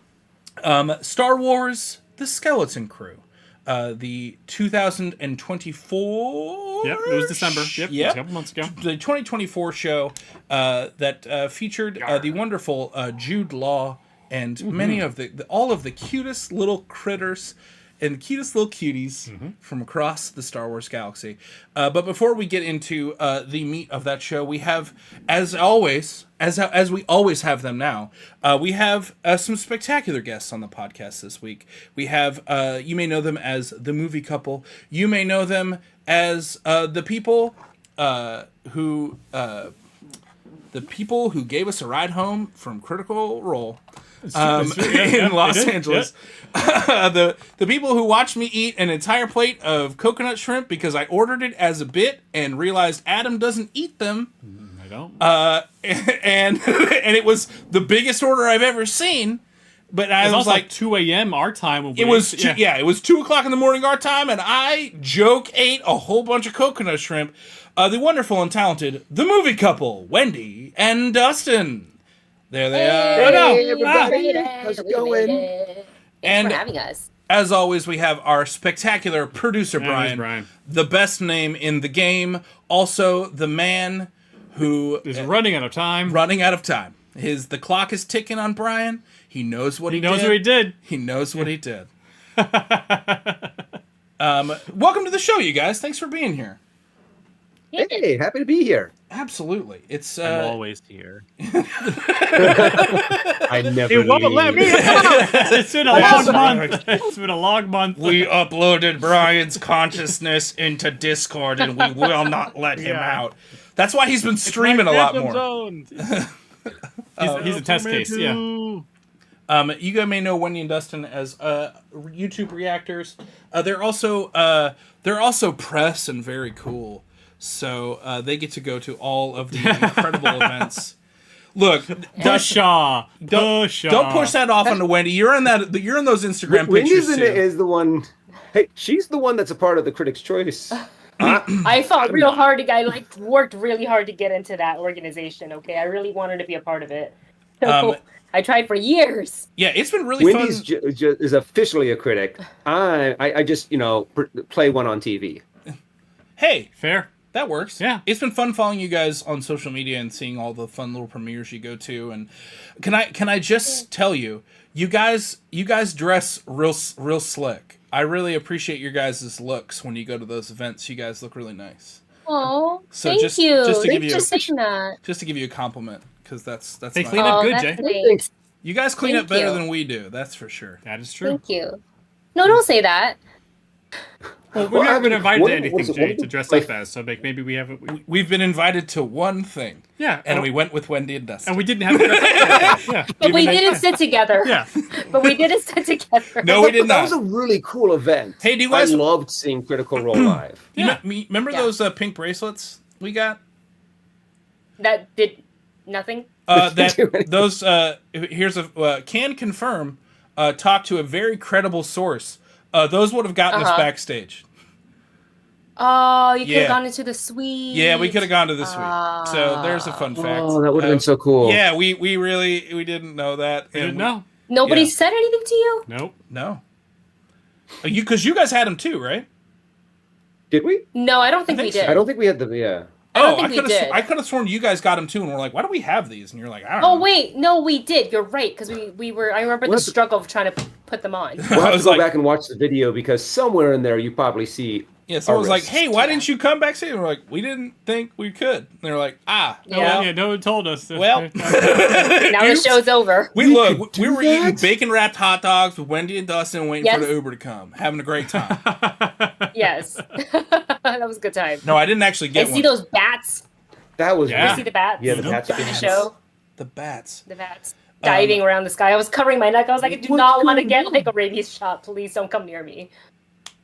Star Wars: The Skeleton Crew. The 2024. Yep, it was December. Yep, it was a couple months ago. The 2024 show that featured the wonderful Jude Law and many of all of the cutest little critters and cutest little cuties from across the Star Wars galaxy. But before we get into the meat of that show, we have, as always, as we always have them now, we have some spectacular guests on the podcast this week. We have, you may know them as the movie couple. You may know them as the people who gave us a ride home from Critical Role. In Los Angeles. The people who watched me eat an entire plate of coconut shrimp because I ordered it as a bit and realized Adam doesn't eat them. I don't. And it was the biggest order I've ever seen. But I was like 2 a.m. our time. It was it was 2 o'clock in the morning our time, and I ate a whole bunch of coconut shrimp. The wonderful and talented, the movie couple, Wendy and Dustin. There they are. Hey, everybody. How's it going? Thanks for having us. As always, we have our spectacular producer, Brian. The best name in the game. Also, the man who is running out of time. The clock is ticking on Brian. He knows what he did. He knows what he did. He knows what he did. Welcome to the show, you guys. Thanks for being here. Hey, happy to be here. Absolutely. It's I'm always here. I never You won't let me It's been a long month. It's been a long month. We uploaded Brian's consciousness into Discord and we will not let him out. That's why he's been streaming a lot more. He's a test case, yeah. You guys may know Wendy and Dustin as YouTube reactors. They're also press and very cool. So they get to go to all of the incredible events. Look, Don't push that off onto Wendy. You're in those Instagram pictures too. Is the one. Hey, she's the one that's a part of the Critics' Choice. I fought real hard. I worked really hard to get into that organization. Okay, I really wanted to be a part of it. So I tried for years. Yeah, it's been really fun. Wendy's is officially a critic. I just play one on TV. Hey, fair. That works. Yeah. It's been fun following you guys on social media and seeing all the fun little premieres you go to. And can I just tell you, you guys dress real slick. I really appreciate your guys' looks when you go to those events. You guys look really nice. Oh, so thank you. Just to Thanks give you for saying that. Just to give you a compliment, because that's they clean up good, Jay. Great. You guys clean up better than we do. That's for sure. That is true. Thank you. No, don't say that. Well, we haven't been invited to anything, Jay, to dress like, up as, so maybe we haven't. We've been invited to one thing. Yeah. And we went with Wendy and Dustin. And we didn't have to dress up as. Yeah. But we didn't sit together. Yeah. But we didn't sit together. No, we did That not. was a really cool event. Hey, do you guys- I loved seeing Critical Role live. Yeah. Remember those pink bracelets we got? That did nothing. Here's a can confirm. Talk to a very credible source. Those would have gotten us backstage. Oh, you could have Yeah. gone into the suite. Yeah, we could have gone to the suite. So there's a fun fact. Oh, that would have been so cool. Yeah, we really didn't know that. We didn't know. Nobody Yeah. said anything to you? Nope. No. Because you guys had them too, right? Did we? No, I don't think we think so. did. I don't think we had the, yeah. I don't think we did. I could have sworn you guys got them too, and we're like, why do we have these? And you're like, I don't Oh know. wait, no, we did. You're right, because we were. I remember the What? struggle of trying to put them on. We'll have was to go like- back and watch the video because somewhere in there you probably see. Yeah, someone was like, wrists. hey, why didn't you come backstage? And we're like, we didn't think we could. And they're like, Yeah. Yeah, no one told us. Well, Now the show's over. we were eating that? bacon wrapped hot dogs with Wendy and Dustin, waiting for Yes. the Uber to come, having a great time. Yes, that was a good time. No, I didn't actually get And one. see those bats? That was Yeah. You see the bats? Yeah, the bats. in the show. The bats. The bats diving around the sky. I was covering my neck. I was like, I do not want to get like a rabies shot. Please don't come near me.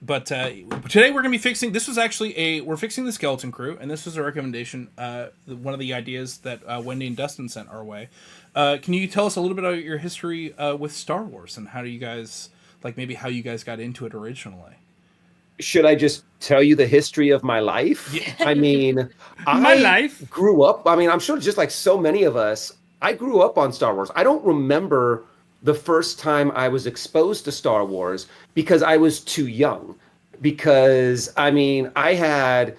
But today we're gonna be fixing. This was actually we're fixing the Skeleton Crew, and this was a recommendation. One of the ideas that Wendy and Dustin sent our way. Can you tell us a little bit about your history with Star Wars and how do you guys maybe how you guys got into it originally? Should I just tell you the history of my life? I mean, My life? grew up. I mean, I'm sure just like so many of us, I grew up on Star Wars. I don't remember the first time I was exposed to Star Wars because I was too young. Because, I mean, I had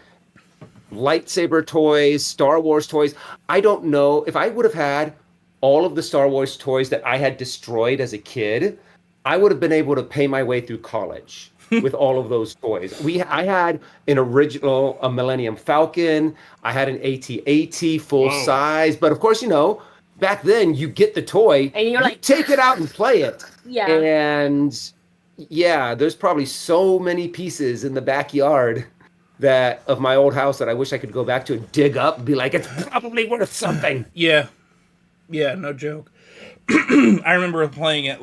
lightsaber toys, Star Wars toys. I don't know if I would have had all of the Star Wars toys that I had destroyed as a kid, I would have been able to pay my way through college with all of those toys. I had an original, a Millennium Falcon. I had an AT-AT full size. But of course, you know, back then you get the toy And you're like, take it out and play it. Yeah. And yeah, there's probably so many pieces in the backyard that of my old house that I wish I could go back to and dig up and be like, it's probably worth something. Yeah, no joke. I remember playing it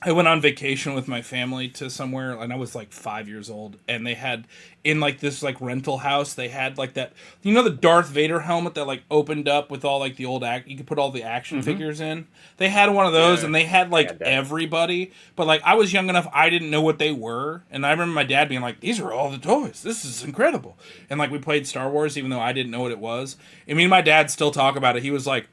I went on vacation with my family to somewhere, and I was like 5 years old, and they had in this rental house, they had that, you know, the Darth Vader helmet that opened up with all the old you could put all the action figures in. They had one of those, and they had everybody, but I was young enough, I didn't know what they were, and I remember my dad being like, "These are all the toys. This is incredible." And we played Star Wars, even though I didn't know what it was. And me and my dad still talk about it. He was like,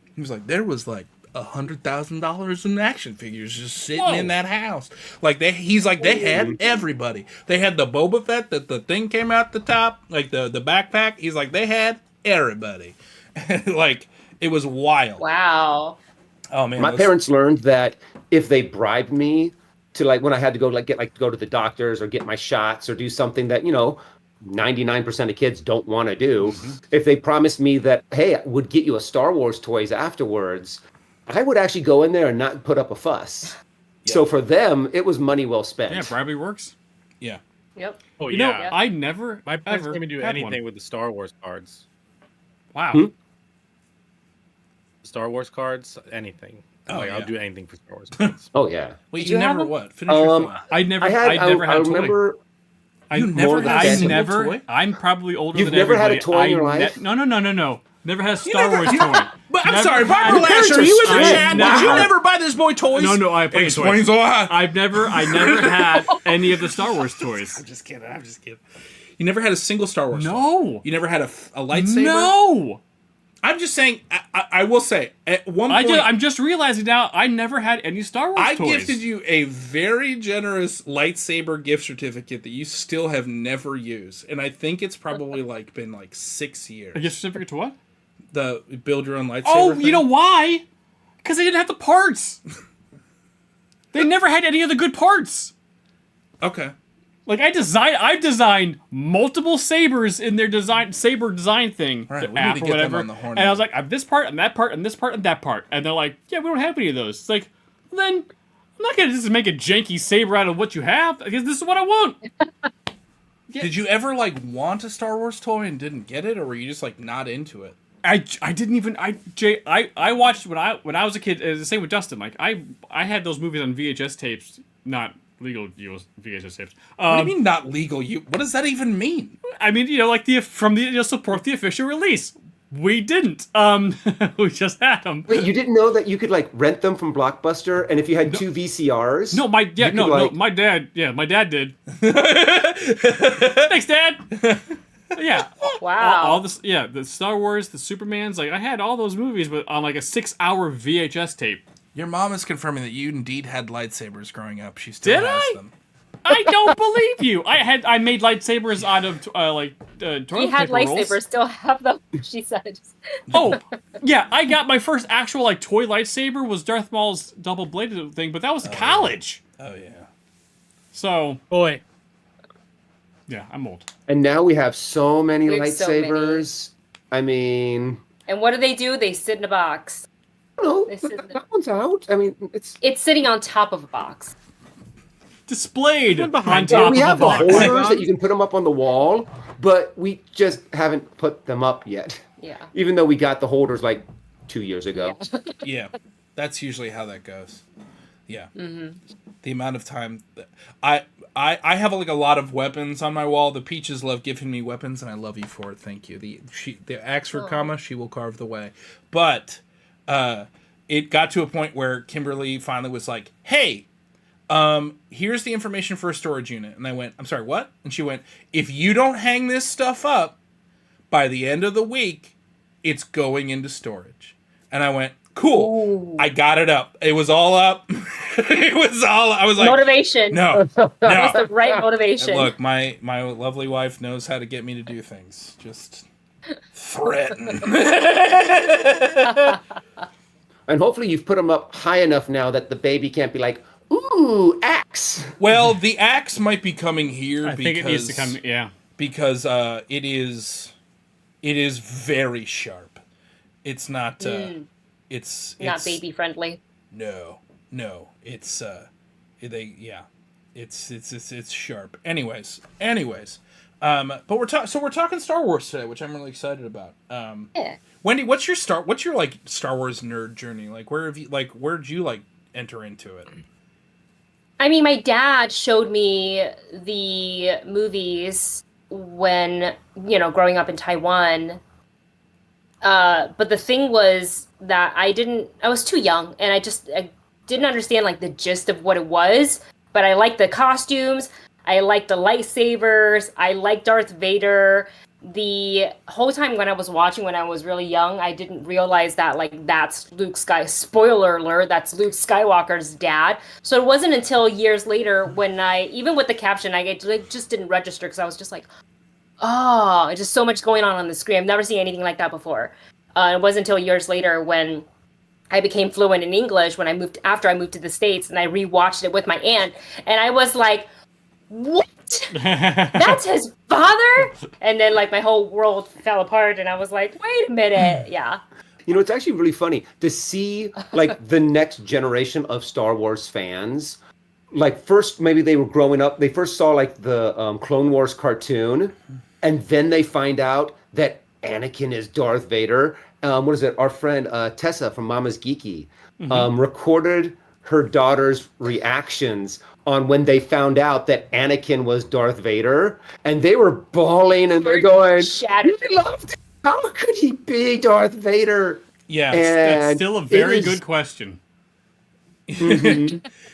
there was $100,000 in action figures just sitting in that house. They had everybody. They had the Boba Fett that the thing came out the top, the backpack. He's like, they had everybody. It was wild. wow. Oh man, My parents learned that if they bribed me to when I had to go go to the doctors or get my shots or do something that, you know, 99% of kids don't want to do, if they promised me that, hey, I would get you a Star Wars toys afterwards, I would actually go in there and not put up a fuss. Yeah. So for them, it was money well spent. Yeah, bribery works. Yeah. Yep. Oh You yeah. know, I never My parents ever let me do had anything one. with the Star Wars cards. Wow. Star Wars cards, anything. Oh, I'll yeah. do anything for Star Wars cards. Oh yeah. Wait, Did you you have never them? what? Finish your thought. I never I never had a toy. remember. You never had a I single never. toy? I'm probably older You've than never had a everybody. toy in your I life? No. Never had a Star Wars toy. But I'm Never sorry, had- Barbara Your parents Lasher, are you in the strict. chat? Never Did you had- never buy this boy toys? No, I played Explains toys. a lot. I never had any of the Star Wars toys. I'm just kidding. You never had a single Star Wars toy? No. You never had a lightsaber? No. I'm just saying, I will say, at one point, I'm just realizing now, I never had any Star Wars I toys. gifted you a very generous lightsaber gift certificate that you still have never used. And I think it's probably been 6 years. A gift certificate to what? The build your own lightsaber Oh, thing. you know why? Because they didn't have the parts. They never had any of the good parts. Okay. I've designed multiple sabers in their saber design thing, Right, the we need app to or get them whatever. on the horn And I was now. like, I have this part and that part and this part and that part, and they're like, yeah, we don't have any of those. It's like, well, then I'm not gonna just make a janky saber out of what you have because this is what I want. Did you ever like want a Star Wars toy and didn't get it, or were you just like not into it? I didn't even I watched when I was a kid. The same with Dustin. Like I had those movies on VHS tapes, not legal VHS tapes. What do you mean not legal? What does that even mean? I mean, like support the official release. We didn't. We just had them. Wait, you didn't know that you could like rent them from Blockbuster, and if you had two VCRs? No, my dad. My dad did. Thanks, Dad. Yeah. Wow. All this. Yeah, the Star Wars, the Supermans. Like I had all those movies, but on like a 6-hour VHS tape. Your mom is confirming that you indeed had lightsabers growing up. She still has them. I don't believe you. I made lightsabers out of toilet He had paper lightsabers, rolls. still have them. She said. Oh, yeah. I got my first actual like toy lightsaber was Darth Maul's double bladed thing, but that was college. Oh yeah. So Boy. yeah, I'm old. And now we have so many We have so many. lightsabers. I mean, And what do? They sit in a box. no, This is- that one's out. I mean, It's sitting on top of a box. Displayed on behind top we of have a the box. holders that you can put them up on the wall, but we just haven't put them up yet. Yeah. Even though we got the holders like 2 years ago. Yeah, that's usually how that goes. Yeah. Mm-hmm. The amount of time I have like a lot of weapons on my wall. The Peaches love giving me weapons, and I love you for it. Thank you. The axe for Kama, she will carve the way. But it got to a point where Kimberly finally was like, "Hey, here's the information for a storage unit." And I went, "I'm sorry, what?" And she went, "If you don't hang this stuff up by the end of the week, it's going into storage." And I went, "Cool." Ooh. I got it up. It was all up. It was all. I was like, Motivation. No. That's the right motivation. And look, my lovely wife knows how to get me to do things. Just threaten. And hopefully you've put them up high enough now that the baby can't be like, ooh, axe. Well, the axe might be coming here I think it needs to come. Yeah. because it is very sharp. It's not it's Not baby friendly. No. It's it's sharp. Anyways. But we're talking Star Wars today, which I'm really excited about. Yeah. Wendy, what's your Star Wars nerd journey? Like where'd you like enter into it? I mean, my dad showed me the movies when, growing up in Taiwan. But the thing was that I was too young, and I didn't understand like the gist of what it was, but I liked the costumes, I liked the lightsabers, I liked Darth Vader. The whole time when I was watching when I was really young, I didn't realize that that's spoiler alert, that's Luke Skywalker's dad. So it wasn't until years later when even with the caption, I just didn't register because I was just like, oh, it's just so much going on the screen. I've never seen anything like that before. It wasn't until years later when I became fluent in English after I moved to the States, and I rewatched it with my aunt, and I was like, what? That's his father? And then my whole world fell apart, and I was like, wait a minute. Yeah. It's actually really funny to see the next generation of Star Wars fans. First, maybe they were growing up. They first saw the Clone Wars cartoon, and then they find out that Anakin is Darth Vader. What is it? Our friend Tessa from Mama's Geeky recorded her daughter's reactions on when they found out that Anakin was Darth Vader, and they were bawling and they're going, shattered. "We loved him. How could he be Darth Vader?" Yeah, That's still a very good question.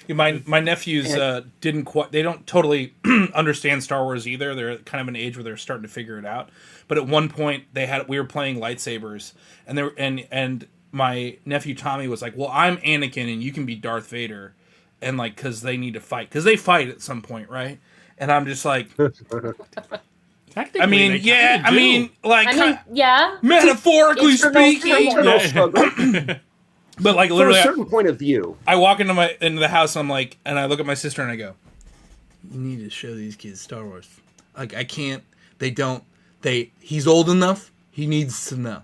My nephews they don't totally understand Star Wars either. They're kind of an age where they're starting to figure it out. But at one point we were playing lightsabers, and my nephew Tommy was like, "Well, I'm Anakin and you can be Darth Vader," and because they need to fight because they fight at some point, right? And I'm just like, I mean, yeah. metaphorically speaking. But From literally, a certain point of view, I walk into the house. I'm like, and I look at my sister and I go, "You need to show these kids Star Wars. I can't. They don't. He's old enough. He needs to know."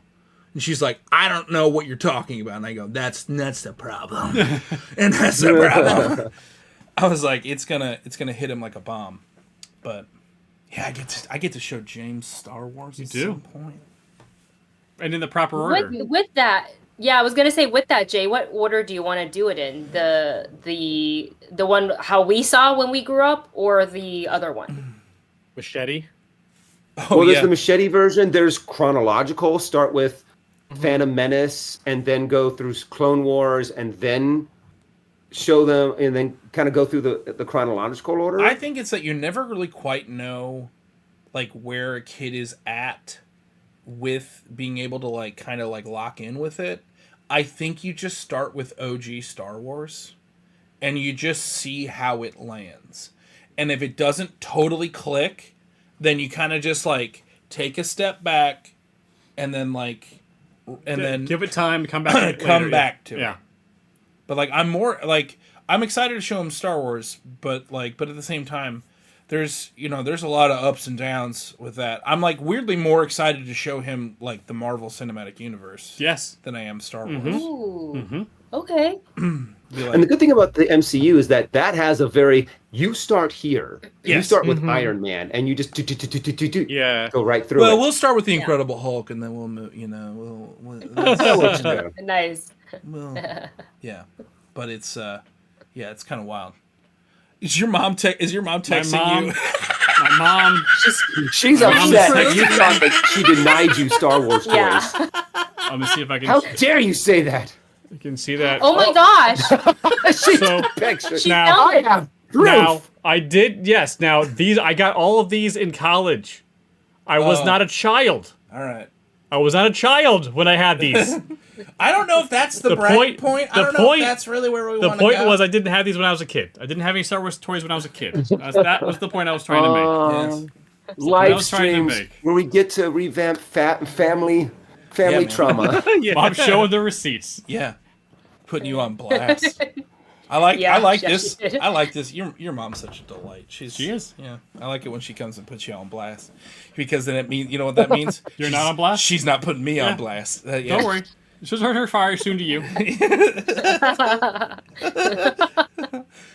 And she's like, "I don't know what you're talking about." And I go, "That's the problem." And that's the problem. I was like, it's gonna hit him like a bomb. But Yeah, I get to show James Star Wars at do. some point. And in the proper order. With that, yeah, I was gonna say with that, Jay, what order do you want to do it in? The one how we saw when we grew up, or the other one? Machete. Well, there's the Machete version. There's chronological. Start with Phantom Menace, and then go through Clone Wars, and then show them, and then kind of go through the chronological order. I think it's that you never really quite know, like, where a kid is at with being able to, like, kind of, like, lock in with it. I think you just start with OG Star Wars, and you just see how it lands. And if it doesn't totally click, then you kind of just, like, take a step back, and then, like, and then give it time to come back. back to it. But, like, I'm excited to show him Star Wars, but at the same time, there's a lot of ups and downs with that. I'm, like, weirdly more excited to show him, like, the Marvel Cinematic Universe. Yes. Than I am Star Wars. Ooh. Okay. And the good thing about the MCU is that has a very, you start here. Yes. You start with Iron Man, and you just go right through Well, it. we'll start with the Incredible Hulk, and then we'll move, we'll Nice. well, yeah. But it's it's kind of wild. Is your mom texting you? My mom. She's upset that you thought that she denied you Star Wars toys. Yeah. Let me see if I can. How dare you say that? You can see that. Oh my gosh. So She's now, I have proof. now I did. Yes. Now I got all of these in college. I was not a child. All right. I was not a child when I had these. I don't know if that's the bragging point. I don't know if that's really where we want to go. The point was I didn't have these when I was a kid. I didn't have any Star Wars toys when I was a kid. That was the point I was trying to make. Yes. Live streams where we get to revamp family trauma. Yeah. I'm showing the receipts. Yeah, putting you on blast. I like this. I like this. Your mom's such a delight. She is. Yeah, I like it when she comes and puts you on blast, because then it means, you know what that means. You're not on blast. She's not putting me on blast. Don't worry. She'll turn her fire soon to you.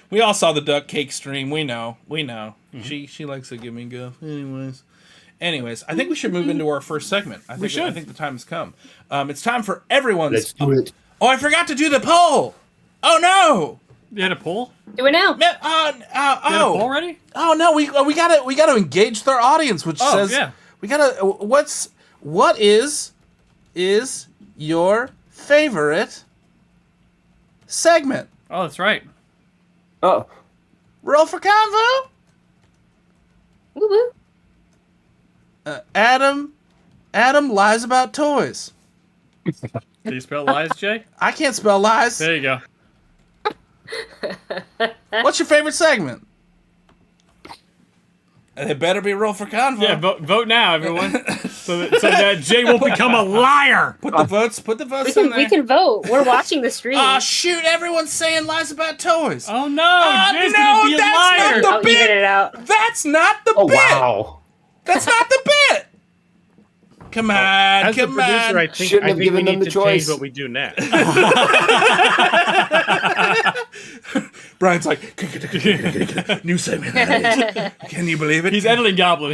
We all saw the duck cake stream. We know. Mm-hmm. She likes to give me guff. Anyways, I think we should move into our first segment. I think the time has come. It's time for everyone's. Let's do it. Oh, I forgot to do the poll. Oh no. You had a poll? Do it now. You had a poll already? Oh no, we gotta engage with our audience, which says we gotta. What is your favorite segment? Oh, that's right. Oh, Roll for convo. Woo woo. Adam lies about toys. Can you spell lies, Jay? I can't spell lies. There you go. What's your favorite segment? It better be Roll for Convo. Yeah, vote now, everyone, so that Jay won't become a liar. Put the votes in there. We can vote. We're watching the stream. Ah, shoot! Everyone's saying lies about toys. Oh no! Jay's gonna be a liar. Not the I'll bit. even it out. That's not the oh bit. wow. That's not the bit. Come on, As the come producer, on. I think Shouldn't have we given them need the to change choice. what we do next. Brian's like, new segment. Can you believe it? He's editing Goblin.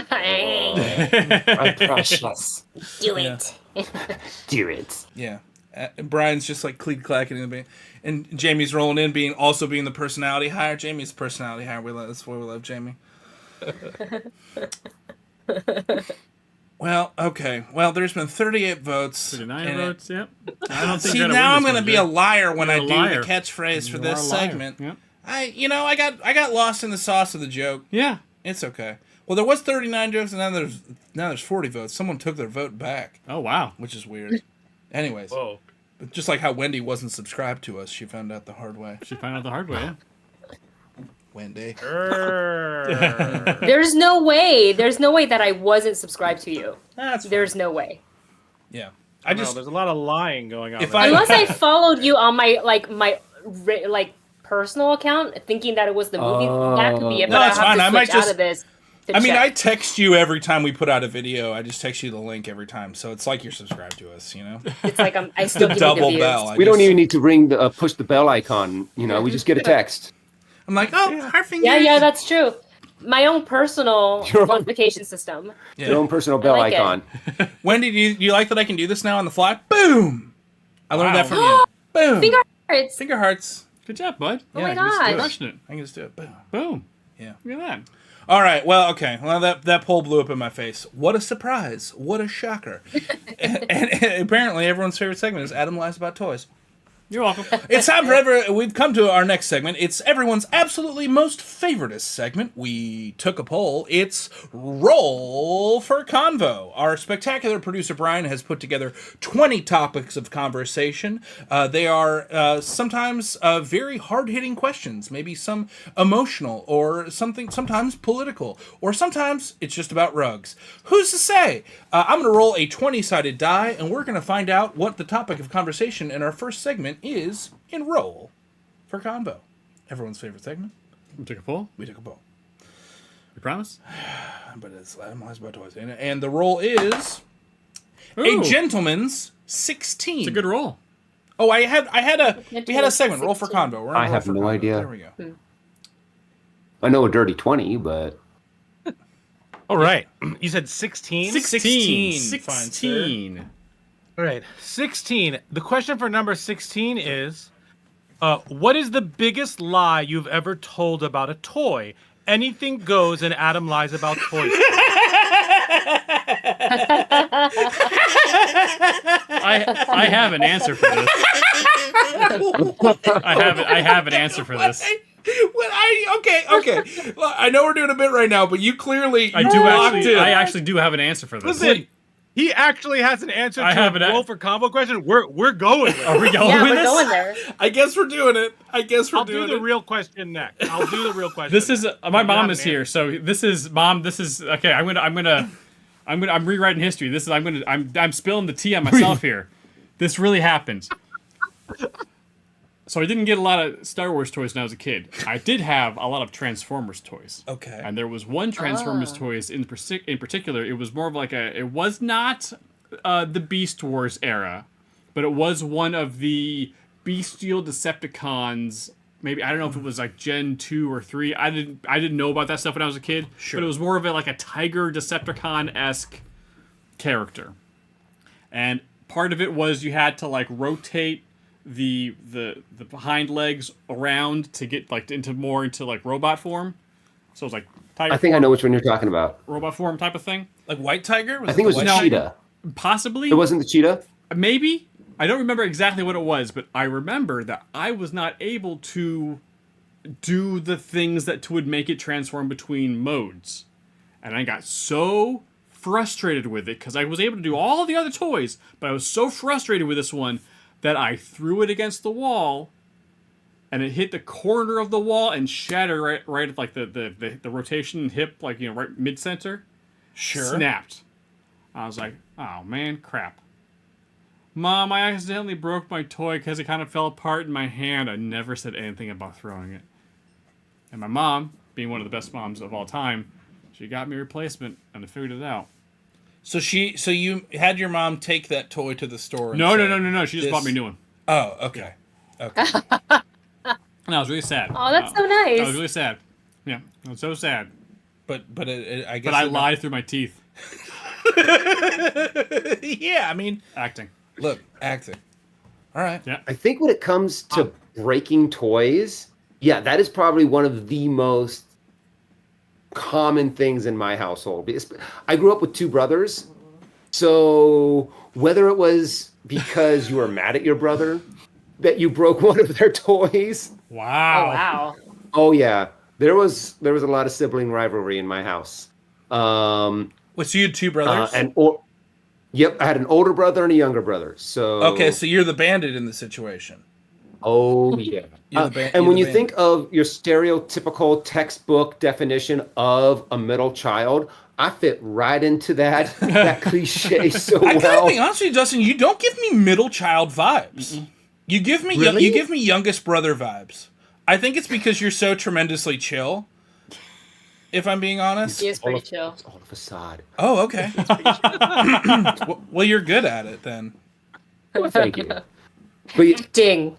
I'm precious. Do it. Do it. Yeah. Brian's just like clacking in the band. And Jamie's rolling in, being the personality hire. Jamie's personality hire. That's why we love Jamie. Well, okay. Well, there's been 38 votes. 39 votes, yep. I don't think See, now I'm going to be a liar when I do the catchprise for this segment. Yep. I got lost in the sauce of the joke. Yeah. It's okay. Well, there was 39 jokes, and now there's 40 votes. Someone took their vote back. Oh, wow. Which is weird. Anyways. Whoa. Just like how Wendy wasn't subscribed to us, she found out the hard way. Yeah. Wendy. There's no way that I wasn't subscribed to you. There's no way. Yeah. There's a lot of lying going on. Unless I followed you on my personal account, thinking that it was the movie, that could be it. No, But it's I have fine. to I might switch just. out of this. I text you every time we put out a video. I just text you the link every time, so it's like you're subscribed to us. You know. It's like I still give you the views. bell. We don't even need to push the bell icon. We just get a text. I'm like, oh, Harfing. Yeah, that's true. my own personal Your own- notification system. Your own personal bell like it. icon. Wendy, do you like that I can do this now on the fly? Boom! I learned Wow. that from you. Boom! Finger hearts. Finger hearts. Good job, bud. Oh my I can just do gosh. it. Crushing it. I can just do it. Boom. Boom. Yeah. Look at that. All right. Well, okay. Well, that poll blew up in my face. What a surprise! What a shocker! and apparently, everyone's favorite segment is Adam lies about toys. You're welcome. It's time for we've come to our next segment. It's everyone's absolutely most favoritist segment. We took a poll. It's Roll for Convo. Our spectacular producer Brian has put together 20 topics of conversation. They are sometimes very hard-hitting questions, maybe some emotional or sometimes political, or sometimes it's just about rugs. Who's to say? I'm going to roll a 20-sided die, and we're going to find out what the topic of conversation in our first segment is in Roll for Convo. Everyone's favorite segment. We took a poll. We took a poll. You promise? But it's Adam Lies About Toys. And the roll is Ooh, a gentleman's 16. it's a good roll. Oh, we had a segment, Roll for 16. Convo. We're on I Roll have for no Convo. idea. There we go. I know a dirty 20, but All right. You said 16? 16. 16. All right. 16. The question for number 16 is, what is the biggest lie you've ever told about a toy? Anything goes, and Adam lies about toys. I have an answer for this. I have an answer for this. Okay. Well, I know we're doing a bit right now, but you clearly I actually do have an answer for this. Listen, he actually has an answer I to have a an roll for combo question. We're going with it. Are we going Yeah, with we're this? going there. I guess we're doing it. I'll do the real question next. I'll do the real question. This is next. my You mom have is an here, answer. so this is mom. This is okay. I'm rewriting history. This is I'm spilling the tea on myself here. This really happened. So I didn't get a lot of Star Wars toys when I was a kid. I did have a lot of Transformers toys. Okay. And there was one Transformers toys in particular. It was more of like it was not the Beast Wars era, but it was one of the bestial Decepticons. Maybe I don't know if it was like Gen 2 or 3. I didn't know about that stuff when I was a kid. Sure. But it was more of a Tiger Decepticon-esque character. And part of it was you had to rotate the hind legs around to get into robot form. So it was tiger I think I form, know which one you're talking about. robot form type of thing. Like White Tiger? I think it was the the White cheetah. Possibly. It wasn't the cheetah? Maybe. I don't remember exactly what it was, but I remember that I was not able to do the things that would make it transform between modes. And I got so frustrated with it because I was able to do all the other toys, but I was so frustrated with this one that I threw it against the wall and it hit the corner of the wall and shattered right at the rotation hip, right mid-center. Sure. Snapped. I was like, oh man, crap. Mom, I accidentally broke my toy because it kind of fell apart in my hand. I never said anything about throwing it. And my mom, being one of the best moms of all time, she got me a replacement and I figured it out. So you had your mom take that toy to the store? And No. say, She just bought me a new one. Oh, okay. Okay. And I was really sad. Oh, that's so nice. I was really sad. Yeah, I was so sad. But I guess. But I lied through my teeth. Yeah, I mean, Acting. look, acting. All right. Yeah. I think when it comes to breaking toys, yeah, that is probably one of the most common things in my household. Because I grew up with two brothers, so whether it was because you were mad at your brother that you broke one of their toys, Wow. Oh, wow. oh yeah, there was a lot of sibling rivalry in my house. Wait, so you had two brothers? Yep, I had an older brother and a younger brother. So Okay, so you're the bandit in the situation. oh yeah. You're the And when you bandit. think of your stereotypical textbook definition of a middle child, I fit right into that cliche so I gotta well. be honest with you, Dustin. You don't give me middle child vibes. You give me Really? you give me youngest brother vibes. I think it's because you're so tremendously chill. If I'm being honest. He is pretty chill. It's all a facade. Oh, okay. Well, you're good at it then. Thank you. But Ding.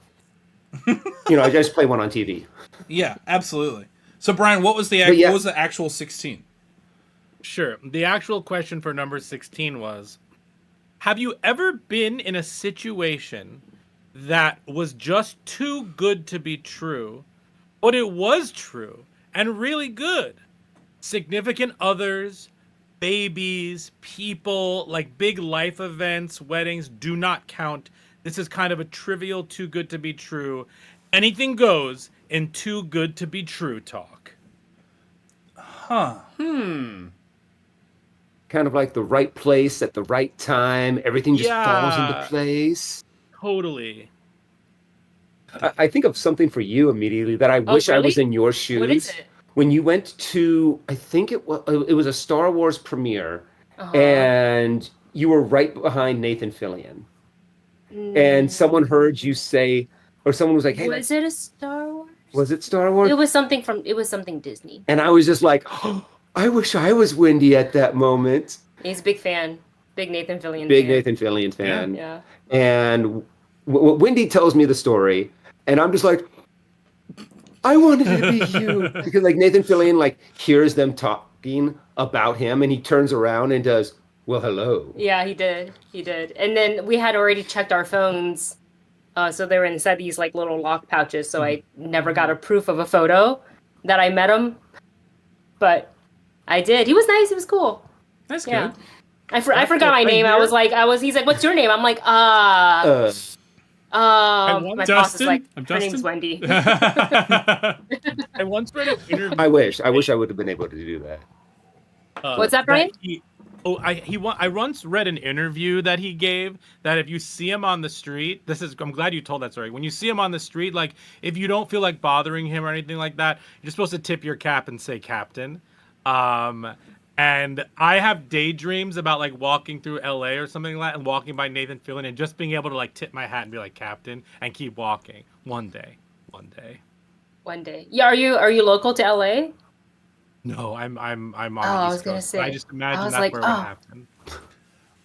I just play one on TV. Yeah, absolutely. So Brian, what was the But yeah. what was the actual 16? Sure. The actual question for number 16 was, have you ever been in a situation that was just too good to be true, but it was true and really good? Significant others, babies, people, like big life events, weddings do not count. This is kind of a trivial too good to be true. Anything goes in too good to be true talk. Huh. Kind of like the right place at the right time. Everything just falls into Yeah. place. Totally. I think of something for you immediately that I wish I was really? in your shoes. What is it? When you went to, I think it was a Star Wars premiere, and you were right behind Nathan Fillion. And someone heard you say, or someone was like, "Hey, Was it a Star Wars? was it Star Wars?" It was something Disney. And I was just like, oh, I wish I was Wendy at that moment. He's a big fan. Big Nathan Fillion Big fan. Nathan Fillion fan. Yeah. And Wendy tells me the story, and I'm just like, I wanted to be you. Because like Nathan Fillion like hears them talking about him, and he turns around and does, well, hello. Yeah, he did. He did. And then we had already checked our phones. So they were inside these like little lock pouches. So I never got a proof of a photo that I met him. But I did. He was nice. He was cool. That's Yeah. good. I forgot my name. He's like, what's your name? I'm like, my boss is Dustin? like, I'm her name's Dustin? Wendy. I once read an interview. I wish I would have been able to do that. What's that, Brian? I once read an interview that he gave that if you see him on the street, I'm glad you told that story. When you see him on the street, like if you don't feel like bothering him or anything like that, you're supposed to tip your cap and say captain. And I have daydreams about like walking through LA or something like that and walking by Nathan Fillion and just being able to like tip my hat and be like captain and keep walking. One day. One day. Yeah, are you local to LA? No, I'm on I the was East gonna Coast. say. I just imagine I was that's like, where it would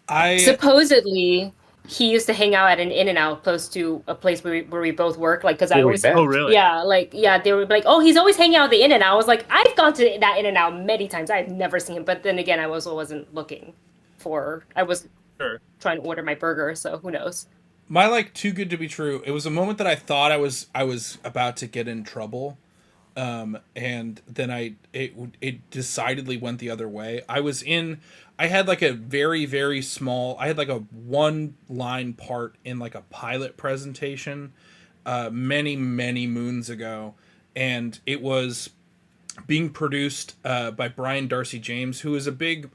happen. Supposedly he used to hang out at an In-N-Out close to a place where we both work. Like, because I always, Oh, really? yeah, they were like, oh, he's always hanging out at the In-N-Out. I was like, I've gone to that In-N-Out many times. I've never seen him, but then again, I also wasn't looking for. I was trying to order my burger, so who knows? My like too good to be true. It was a moment that I thought I was about to get in trouble, and then it decidedly went the other way. I had like a very, very small. I had like a 1-line part in like a pilot presentation, many moons ago, and it was being produced by Brian Darcy James, who is a big.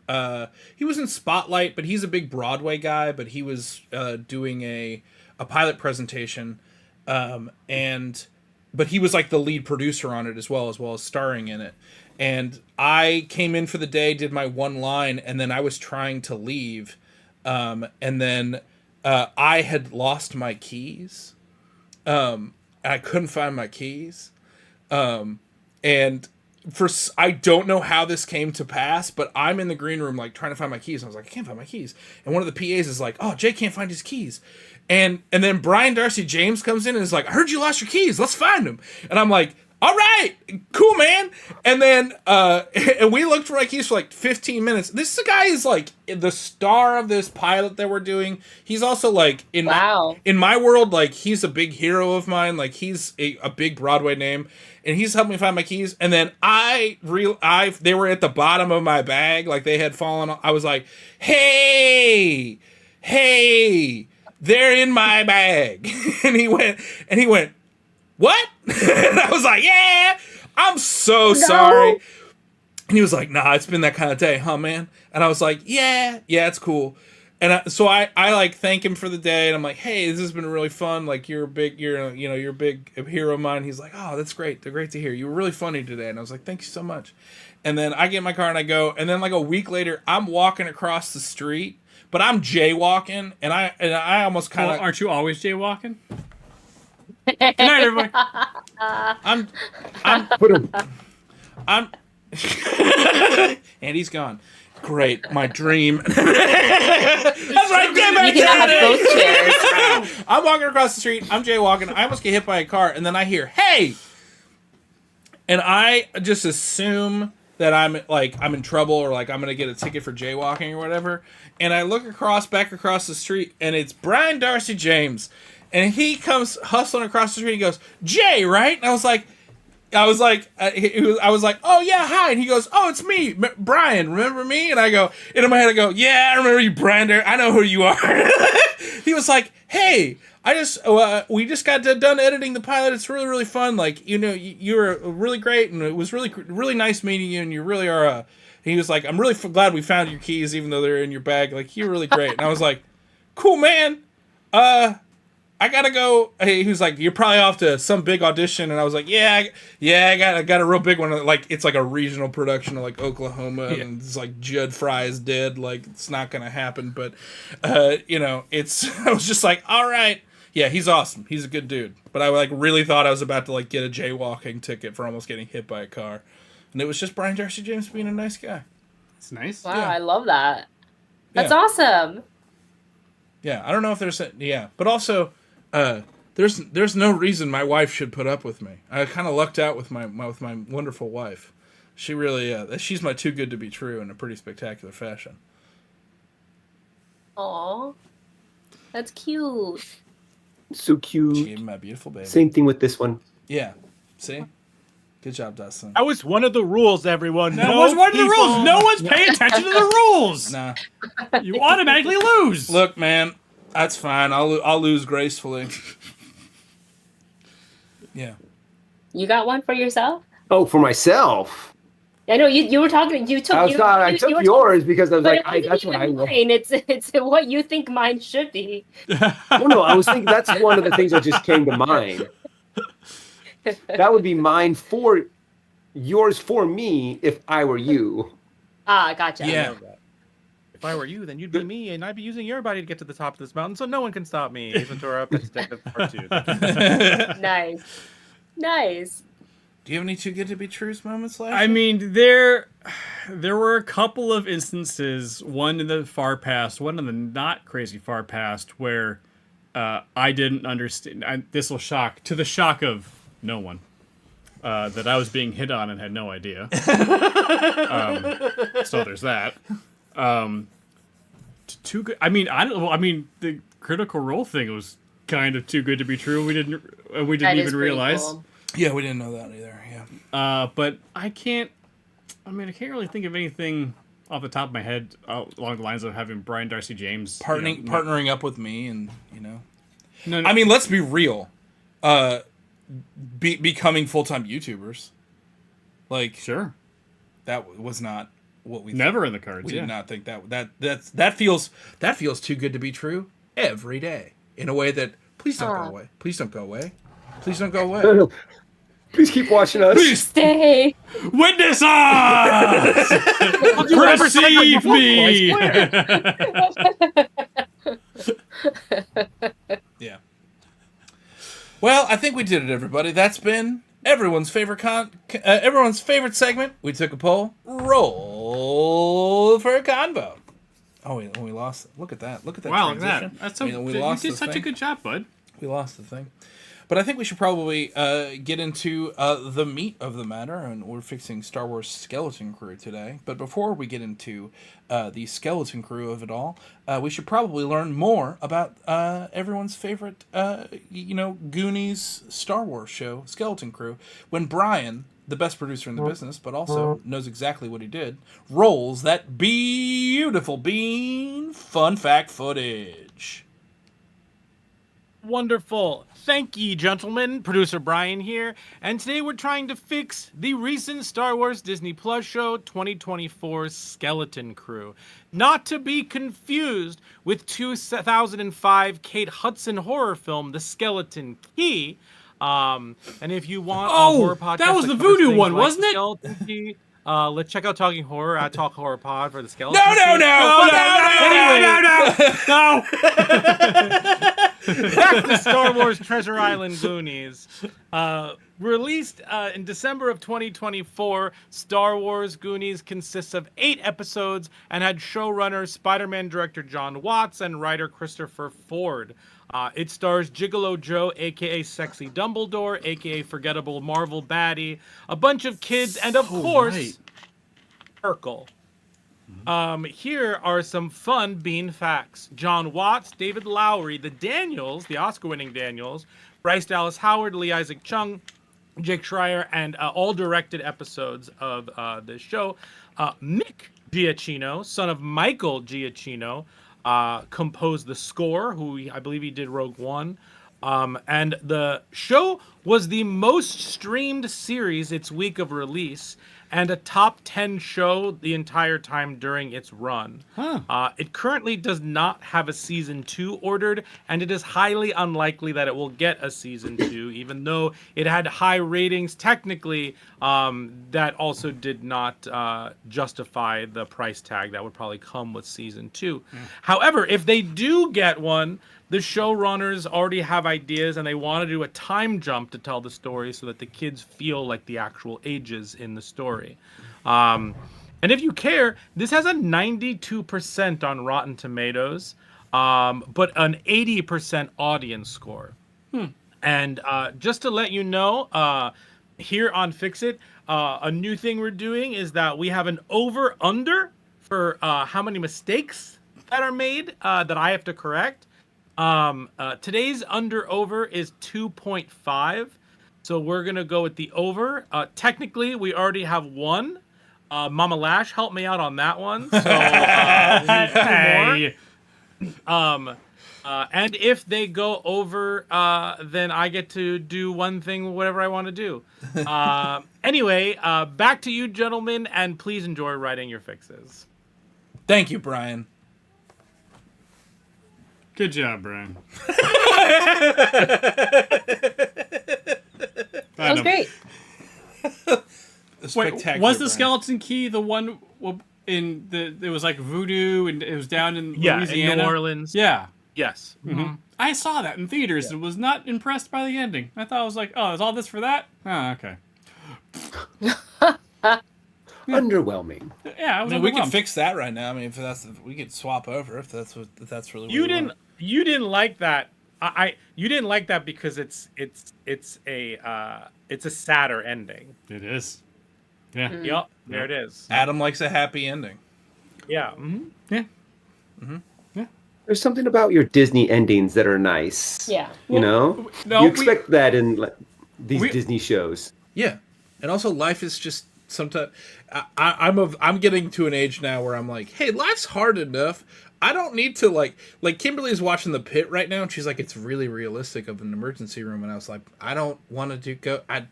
He was in Spotlight, but he's a big Broadway guy. But he was doing a pilot presentation, but he was like the lead producer on it as well as starring in it. And I came in for the day, did my 1 line, and then I was trying to leave, and then I had lost my keys. I couldn't find my keys, and I don't know how this came to pass, but I'm in the green room like trying to find my keys. And I was like, I can't find my keys. And one of the PAs is like, oh, Jay can't find his keys. And then Brian Darcy James comes in and is like, I heard you lost your keys. Let's find them. And I'm like, all right, cool, man. And then and we looked for my keys for like 15 minutes. This guy is like the star of this pilot that we're doing. He's also like in my world, like he's a big hero of mine. Like he's a big Broadway name, and he's helped me find my keys. And then they were at the bottom of my bag, like they had fallen off. I was like, hey, they're in my bag. and he went, what? And I was like, yeah, I'm so sorry. And he was like, nah, it's been that kind of day, huh, man? And I was like, yeah, it's cool. And so I like thank him for the day, and I'm like, hey, this has been really fun. Like you're a big hero of mine. He's like, oh, that's great. They're great to hear. You were really funny today. And I was like, thank you so much. And then I get in my car and I go, and then like a week later, I'm walking across the street, but I'm jaywalking, and I almost kind of. Aren't you always jaywalking? Good night, everybody. And he's gone. Great, my dream. That's right, get back You can have both chairs. I'm walking across the street. I'm jaywalking. I almost get hit by a car, and then I hear, "Hey!" and I just assume that I'm in trouble or like I'm gonna get a ticket for jaywalking or whatever. And I look back across the street, and it's Brian Darcy James, and he comes hustling across the street. And he goes, "Jay, right?" And I was like, "Oh yeah, hi." And he goes, "Oh, it's me, Brian. Remember me?" And I go, and in my head I go, "Yeah, I remember you, Brian. I know who you are." He was like, "Hey, we just got done editing the pilot. It's really, really fun. Like, you know, you were really great, and it was really, really nice meeting you. And you really are." He was like, "I'm really glad we found your keys, even though they're in your bag. Like, you're really great." And I was like, "Cool, man. I gotta go." He was like, "You're probably off to some big audition." And I was like, "Yeah, I got a real big one. Like, it's like a regional production of like Oklahoma, and it's like Judd Fry is dead. Like, it's not gonna happen." But, you know, it's. I was just like, "All right, yeah, he's awesome. He's a good dude." But I like really thought I was about to like get a jaywalking ticket for almost getting hit by a car, and it was just Brian Darcy James being a nice guy. It's nice. Wow, Yeah. I love that. That's Yeah. awesome. Yeah, I don't know if there's but also there's no reason my wife should put up with me. I kind of lucked out with my wonderful wife. She really she's my too good to be true in a pretty spectacular fashion. Aw, that's cute. So cute. She gave me my beautiful baby. Same thing with this one. Yeah. See? Good job, Dustin. That was one of the rules, everyone. That was one of the rules. No one's paying attention to the rules. Nah. You automatically lose. Look, man, that's fine. I'll lose gracefully. Yeah. You got one for yourself? Oh, for myself. I know you were talking. You took. I took were yours because I was But like, that's what I want. mine. It's what you think mine should be. Well, no, I was thinking that's one of the things that just came to mind. That would be mine for yours for me if I were you. Ah, gotcha. Yeah. If I were you, then you'd be me, and I'd be using your body to get to the top of this mountain, so no one can stop me. Ace Ventura, Pet Detective Part 2. Nice. Do you have any too good to be trues moments left? I mean, there were a couple of instances, one in the far past, one in the not crazy far past, where I didn't understand. This will to the shock of no one, that I was being hit on and had no idea. So there's that. Too good. I mean, I don't. I mean, the Critical Role thing was kind of too good to be true. We didn't That is even pretty realize. cool. Yeah, we didn't know that either. Yeah. But I can't really think of anything off the top of my head along the lines of having Brian Darcy James Partnering up with me, and you know. No, I mean, let's be real. Becoming full-time YouTubers, like, sure, that was not what we never in the cards. We did not think that feels too good to be true every day in a way that please don't go away. Please don't go away. Please don't go away. No. Please keep watching us. Please Stay. Witness us. Perceive me. Yeah. Well, I think we did it, everybody. That's been everyone's favorite segment. We took a poll. Roll for a convo. Oh, we lost. Look at that. Look at that. Wow, look transition. at that. That's so. We You lost did the such a thing. good job, bud. We lost the thing. But I think we should probably get into the meat of the matter, and we're fixing Star Wars Skeleton Crew today. But before we get into the skeleton crew of it all, we should probably learn more about everyone's favorite, Goonies Star Wars show, Skeleton Crew, when Brian, the best producer in the business, but also knows exactly what he did, rolls that beautiful bean fun fact footage. Wonderful. Thank ye, gentlemen. Producer Brian here. And today we're trying to fix the recent Star Wars Disney Plus show 2024 Skeleton Crew. Not to be confused with 2005 Kate Hudson horror film, The Skeleton Key. And if you want a horror podcast... that was the covers Voodoo things one, like wasn't it? Skeleton Key, let's check out Talking Horror at Talk Horror Pod for the Skeleton No. Key. No. Back to Star Wars Treasure Island Goonies. Released in December of 2024, Star Wars Goonies consists of 8 episodes and had showrunner Spider-Man director John Watts and writer Christopher Ford. It stars Gigolo Joe, a.k.a. Sexy Dumbledore, a.k.a. Forgettable Marvel Baddie, a bunch of kids, and of course, Urkel. Here are some fun bean facts. John Watts, David Lowery, the Daniels, the Oscar-winning Daniels, Bryce Dallas Howard, Lee Isaac Chung, Jake Schreier, and all directed episodes of this show. Mick Giacchino, son of Michael Giacchino, composed the score, I believe he did Rogue One. And the show was the most streamed series its week of release and a top 10 show the entire time during its run. It currently does not have a season 2 ordered, and it is highly unlikely that it will get a season 2, even though it had high ratings. Technically, that also did not justify the price tag that would probably come with season 2. However, if they do get one, the showrunners already have ideas and they want to do a time jump to tell the story so that the kids feel like the actual ages in the story. And if you care, this has a 92% on Rotten Tomatoes, but an 80% audience score. And just to let you know, here on Fix It, a new thing we're doing is that we have an over-under for how many mistakes that are made that I have to correct. Today's under-over is 2.5, so we're going to go with the over. Technically, we already have one. Mama Lash helped me out on that one, so we need 2 more. And if they go over, then I get to do one thing, whatever I want to do. Anyway, back to you, gentlemen, and please enjoy writing your fixes. Thank you, Brian. Good job, Brian. That was great. Wait, was the skeleton key the one in the? It was like voodoo, and it was down in Louisiana, in New Orleans. Yeah. Yes. Mm-hmm. I saw that in theaters and was not impressed by the ending. I thought I was like, oh, is all this for that? Oh, okay. Underwhelming. Yeah, I mean, we can fix that right now. I mean, we could swap over if that's really what you didn't. You didn't like that. You didn't like that because it's a sadder ending. It is. Yeah. Mm-hmm. Yep. There it is. Adam likes a happy ending. Yeah. Mm-hmm. Yeah. Mm-hmm. Yeah. There's something about your Disney endings that are nice. Yeah. You know? No, you expect that in these Disney shows. Yeah. And also life is just sometimes I'm getting to an age now where I'm like, hey, life's hard enough. I don't need to like Kimberly's watching The Pit right now, and she's like, it's really realistic of an emergency room, and I was like, I don't want to go. I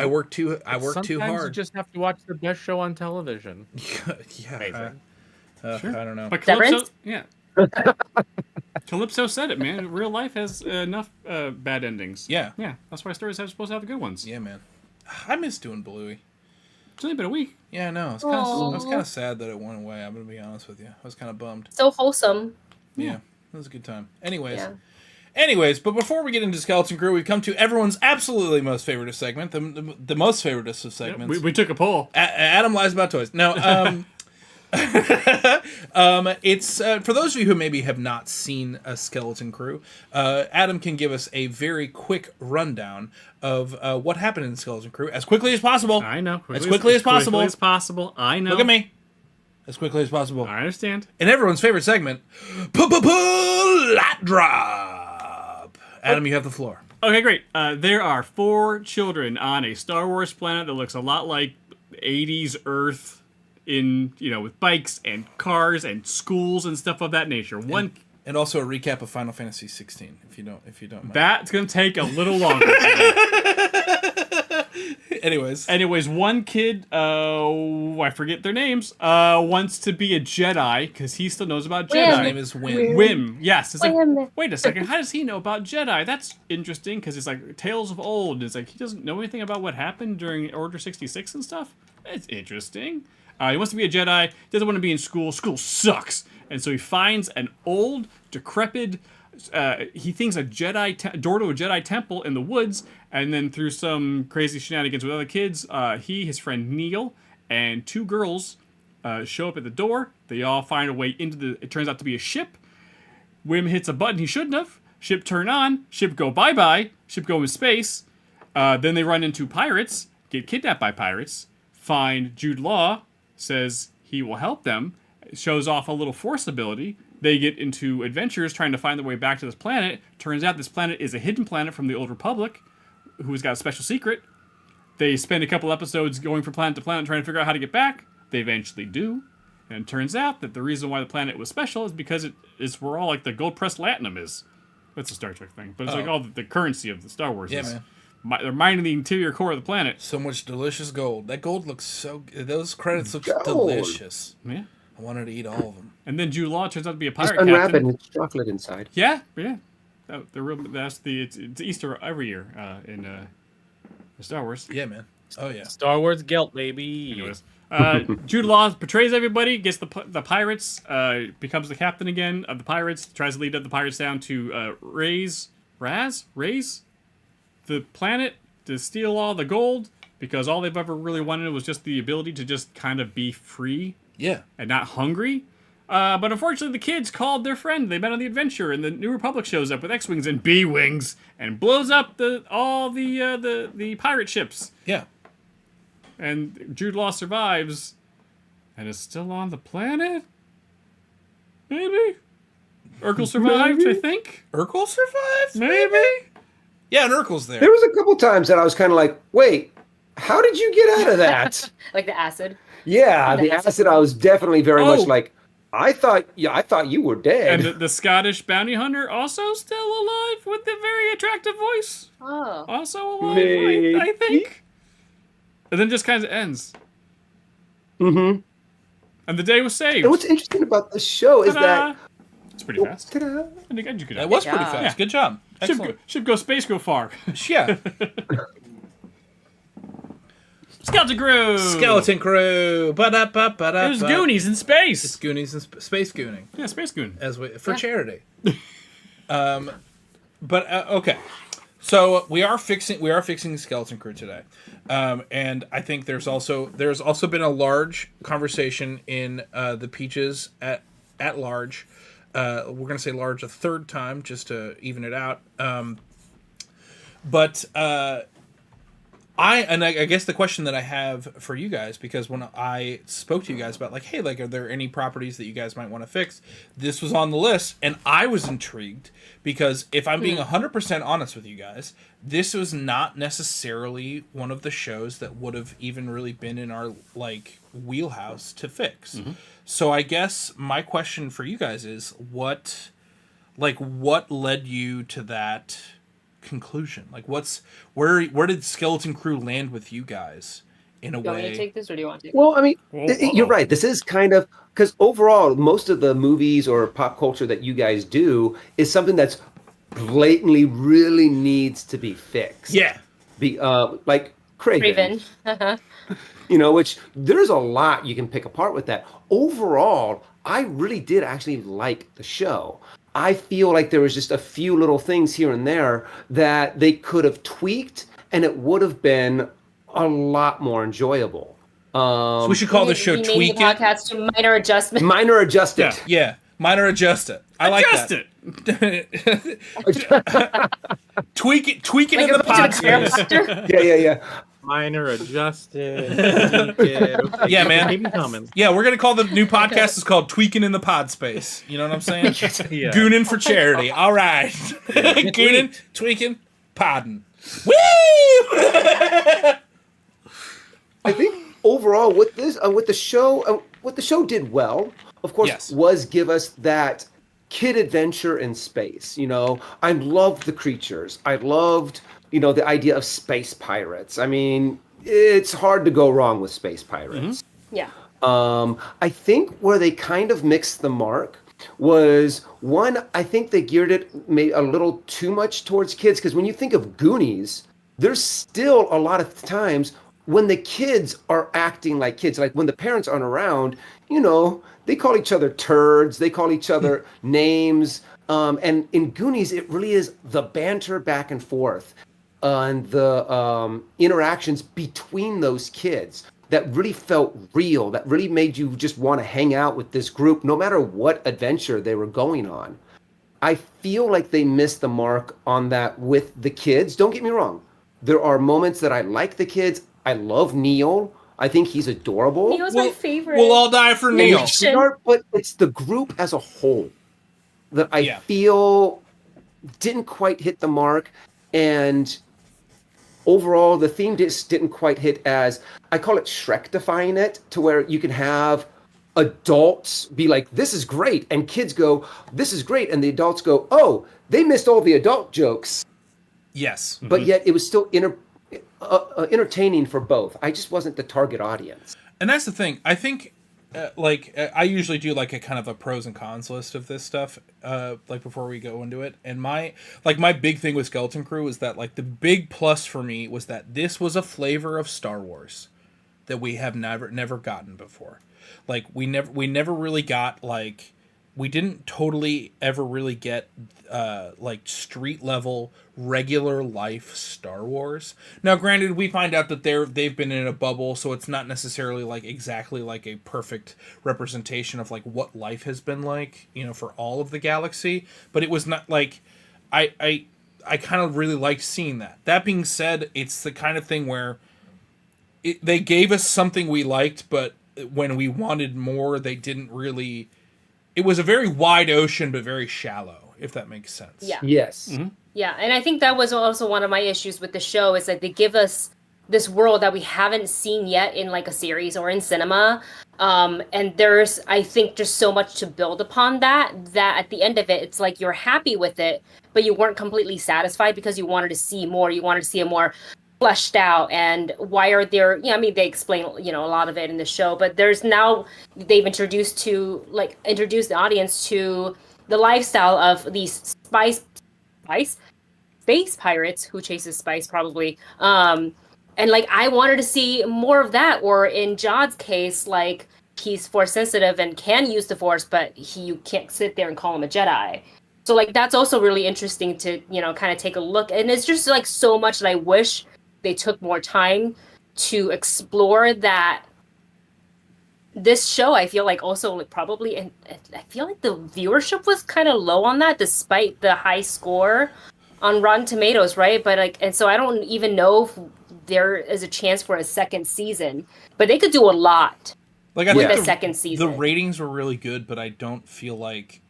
work too hard. Sometimes you just have to watch the best show on television. Yeah. Sure. I don't know. But Calypso, yeah. Calypso said it, man. Real life has enough bad endings. Yeah. Yeah. That's why stories are supposed to have the good ones. Yeah, man. I miss doing Bluey. It's only been a week. Yeah, I know. It's kind of sad that it went away. I'm gonna be honest with you. I was kind of bummed. So wholesome. Yeah, it was a good time. Anyways, but before we get into Skeleton Crew, we've come to everyone's absolutely most favorite segment, the most favoriteest of segments. Yeah, we took a poll. Adam lies about toys. No, it's for those of you who maybe have not seen a Skeleton Crew. Adam can give us a very quick rundown of what happened in the Skeleton Crew as quickly as possible. I know, as quickly as possible. As possible. I know. Look at me. As quickly as possible. I understand. And everyone's favorite segment, Lot Drop. Adam, you have the floor. Okay, great. There are 4 children on a Star Wars planet that looks a lot like 80s Earth. With bikes and cars and schools and stuff of that nature. And also a recap of Final Fantasy 16, if you don't mind. That's gonna take a little longer. Anyways, one kid, I forget their names, wants to be a Jedi because he still knows about Jedi. His name is Wim. Wim, yes. It's like, wait a second, how does he know about Jedi? That's interesting because it's like Tales of Old. It's like he doesn't know anything about what happened during Order 66 and stuff. It's interesting. He wants to be a Jedi. Doesn't want to be in school. School sucks. And so he finds an old, decrepit. He thinks a door to a Jedi temple in the woods, and then through some crazy shenanigans with other kids, his friend Neil, and 2 girls show up at the door. They all find a way into it turns out to be a ship. Wim hits a button he shouldn't have. Ship turn on. Ship go bye-bye. Ship go in space. Then they run into pirates, get kidnapped by pirates, find Jude Law, says he will help them, shows off a little Force ability. They get into adventures trying to find their way back to this planet. Turns out this planet is a hidden planet from the Old Republic, who's got a special secret. They spend a couple episodes going from planet to planet trying to figure out how to get back. They eventually do. And it turns out that the reason why the planet was special is because it is where all like the gold-pressed latinum is. That's a Star Trek thing. But it's like all the currency of the Star Wars is. Man. They're mining the interior core of the planet. So much delicious gold. That gold looks so good. Those credits look delicious. Yeah. I wanted to eat all of them. And then Jude Law turns out to be a pirate Just unwrap captain. it and it's chocolate inside. Yeah. It's Easter every year in Star Wars. Yeah, man. Oh, yeah. Star Wars guilt, baby. Anyways, Jude Law betrays everybody, gets the pirates, becomes the captain again of the pirates, tries to lead the pirates down to raise the planet to steal all the gold, because all they've ever really wanted was just the ability to just kind of be free. Yeah. And not hungry. But unfortunately, the kids called their friend. They met on the adventure, and the New Republic shows up with X-wings and B-wings and blows up all the pirate ships. Yeah. And Jude Law survives, and is still on the planet. Maybe. Urkel survived, I think. Urkel survived? Maybe. Yeah, and Urkel's there. There was a couple times that I was kind of like, wait, how did you get out of that? Like the acid. Yeah, the acid. I was definitely very much like, I thought you were dead. And the Scottish bounty hunter also still alive with the very attractive voice. Oh. Also alive, Maybe. I think. And then just kind of ends. Mm-hmm. And the day was saved. And what's interesting about the show is Ta-da! that It's pretty fast. ta-da. And again, you could That was pretty fast. Yeah. Good job. Excellent. Should go space, go far. Yeah. Skeleton Crew. Skeleton Crew. Ba-da-ba-ba-da-ba. It was Goonies in space. It's Goonies and Space Gooning. Yeah, Space Goon. For charity. Okay. So we are fixing Skeleton Crew today. And I think there's also been a large conversation in the Peaches at large. We're gonna say large a third time just to even it out. I guess the question that I have for you guys, because when I spoke to you guys about like, hey, like, are there any properties that you guys might want to fix? This was on the list, and I was intrigued because if I'm being 100% honest with you guys, this was not necessarily one of the shows that would have even really been in our like wheelhouse to fix. Mm-hmm. So I guess my question for you guys is what led you to that conclusion? Like where did Skeleton Crew land with you guys in a way? Do you want me to take this, or do you want to? Well, I mean, you're right. This is kind of because overall, most of the movies or pop culture that you guys do is something that's blatantly really needs to be fixed. Yeah. Like Craven. Which there's a lot you can pick apart with that. Overall, I really did actually like the show. I feel like there was just a few little things here and there that they could have tweaked, and it would have been a lot more enjoyable. So we should call the show Tweak the podcast to Minor Adjustment. Minor Adjusted. Yeah. Minor Adjust It. I like that. Tweak it Like into the podcast. Yeah. Minor adjusted. Yeah, man. Keep 'em coming. Yeah, we're gonna call the new podcast is called Tweaking in the Pod Space. You know what I'm saying? Yeah. Gooning for charity. All right. Gooning, tweaking, podding. Woo! I think overall with this, with the show, what the show did well, of course, was give us that kid adventure in space. I loved the creatures. I loved, the idea of space pirates. I mean, it's hard to go wrong with space pirates. Mm-hmm. Yeah. I think where they kind of mixed the mark was one, I think they geared it maybe a little too much towards kids, because when you think of Goonies, there's still a lot of times when the kids are acting like kids, like when the parents aren't around, you know, they call each other turds, they call each other names. And in Goonies, it really is the banter back and forth and the interactions between those kids that really felt real, that really made you just want to hang out with this group, no matter what adventure they were going on. I feel like they missed the mark on that with the kids. Don't get me wrong. There are moments that I like the kids. I love Neil. I think he's adorable. Neil's my favorite. We'll all die for Neil. But it's the group as a whole that I feel didn't quite hit the mark. And overall, the theme just didn't quite hit as, I call it Shrek-defying it, to where you can have adults be like, this is great. And kids go, this is great. And the adults go, oh, they missed all the adult jokes. Yes. But yet it was still entertaining for both. I just wasn't the target audience. And that's the thing. I think, I usually do like a kind of a pros and cons list of this stuff, like before we go into it. And my big thing with Skeleton Crew is that like the big plus for me was that this was a flavor of Star Wars that we have never gotten before. Like we never really got like, we didn't totally ever really get like street level regular life Star Wars. Now granted, we find out that they've been in a bubble, so it's not necessarily like exactly like a perfect representation of like what life has been like, you know, for all of the galaxy, but it was not like I kind of really liked seeing that. That being said, it's the kind of thing where they gave us something we liked, but when we wanted more, they didn't really. It was a very wide ocean, but very shallow, if that makes sense. Yeah. Yes. Mm-hmm. Yeah, and I think that was also one of my issues with the show is that they give us this world that we haven't seen yet in like a series or in cinema. And there's, I think, just so much to build upon that at the end of it, it's like you're happy with it, but you weren't completely satisfied because you wanted to see more. You wanted to see a more fleshed out. And why are there, I mean, they explain, a lot of it in the show, but there's now, they've introduced the audience to the lifestyle of these space pirates who chases spice probably. And like, I wanted to see more of that, or in Jod's case, like he's force sensitive and can use the force, but you can't sit there and call him a Jedi. So like, that's also really interesting to, kind of take a look. And it's just like so much that I wish they took more time to explore that. This show, I feel like also like probably, and I feel like the viewership was kind of low on that, despite the high score on Rotten Tomatoes, right? But like, and so I don't even know if there is a chance for a second season, but they could do a lot. Like I with think the second season. The ratings were really good, but I don't feel like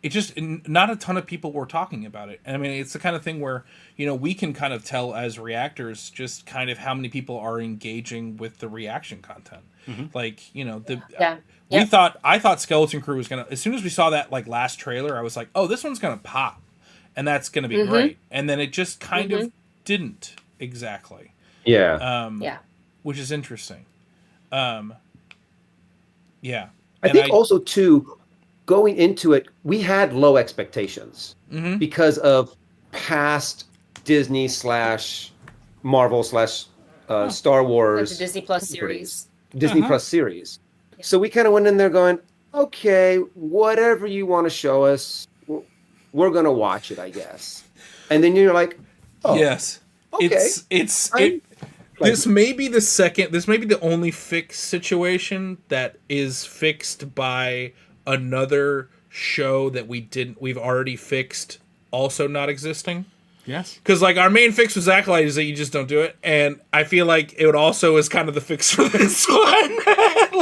it just not a ton of people were talking about it. And I mean, it's the kind of thing where we can kind of tell as reactors just kind of how many people are engaging with the reaction content. Mm-hmm. Like I thought Skeleton Crew was gonna, as soon as we saw that like last trailer, I was like, oh, this one's gonna pop, and that's gonna be great. And then it just kind of didn't exactly. Yeah. Which is interesting. Yeah. I think also too, going into it, we had low expectations because of past Disney / Marvel / Star Wars, like the Disney Plus series. Disney Plus series. So we kind of went in there going, okay, whatever you want to show us, we're gonna watch it, I guess. And then you're like, oh, yes, okay. This may be the only fixed situation that is fixed by another show that we've already fixed, also not existing. Yes. Because like our main fix was Acolyte is that you just don't do it, and I feel like it also is kind of the fix for this one.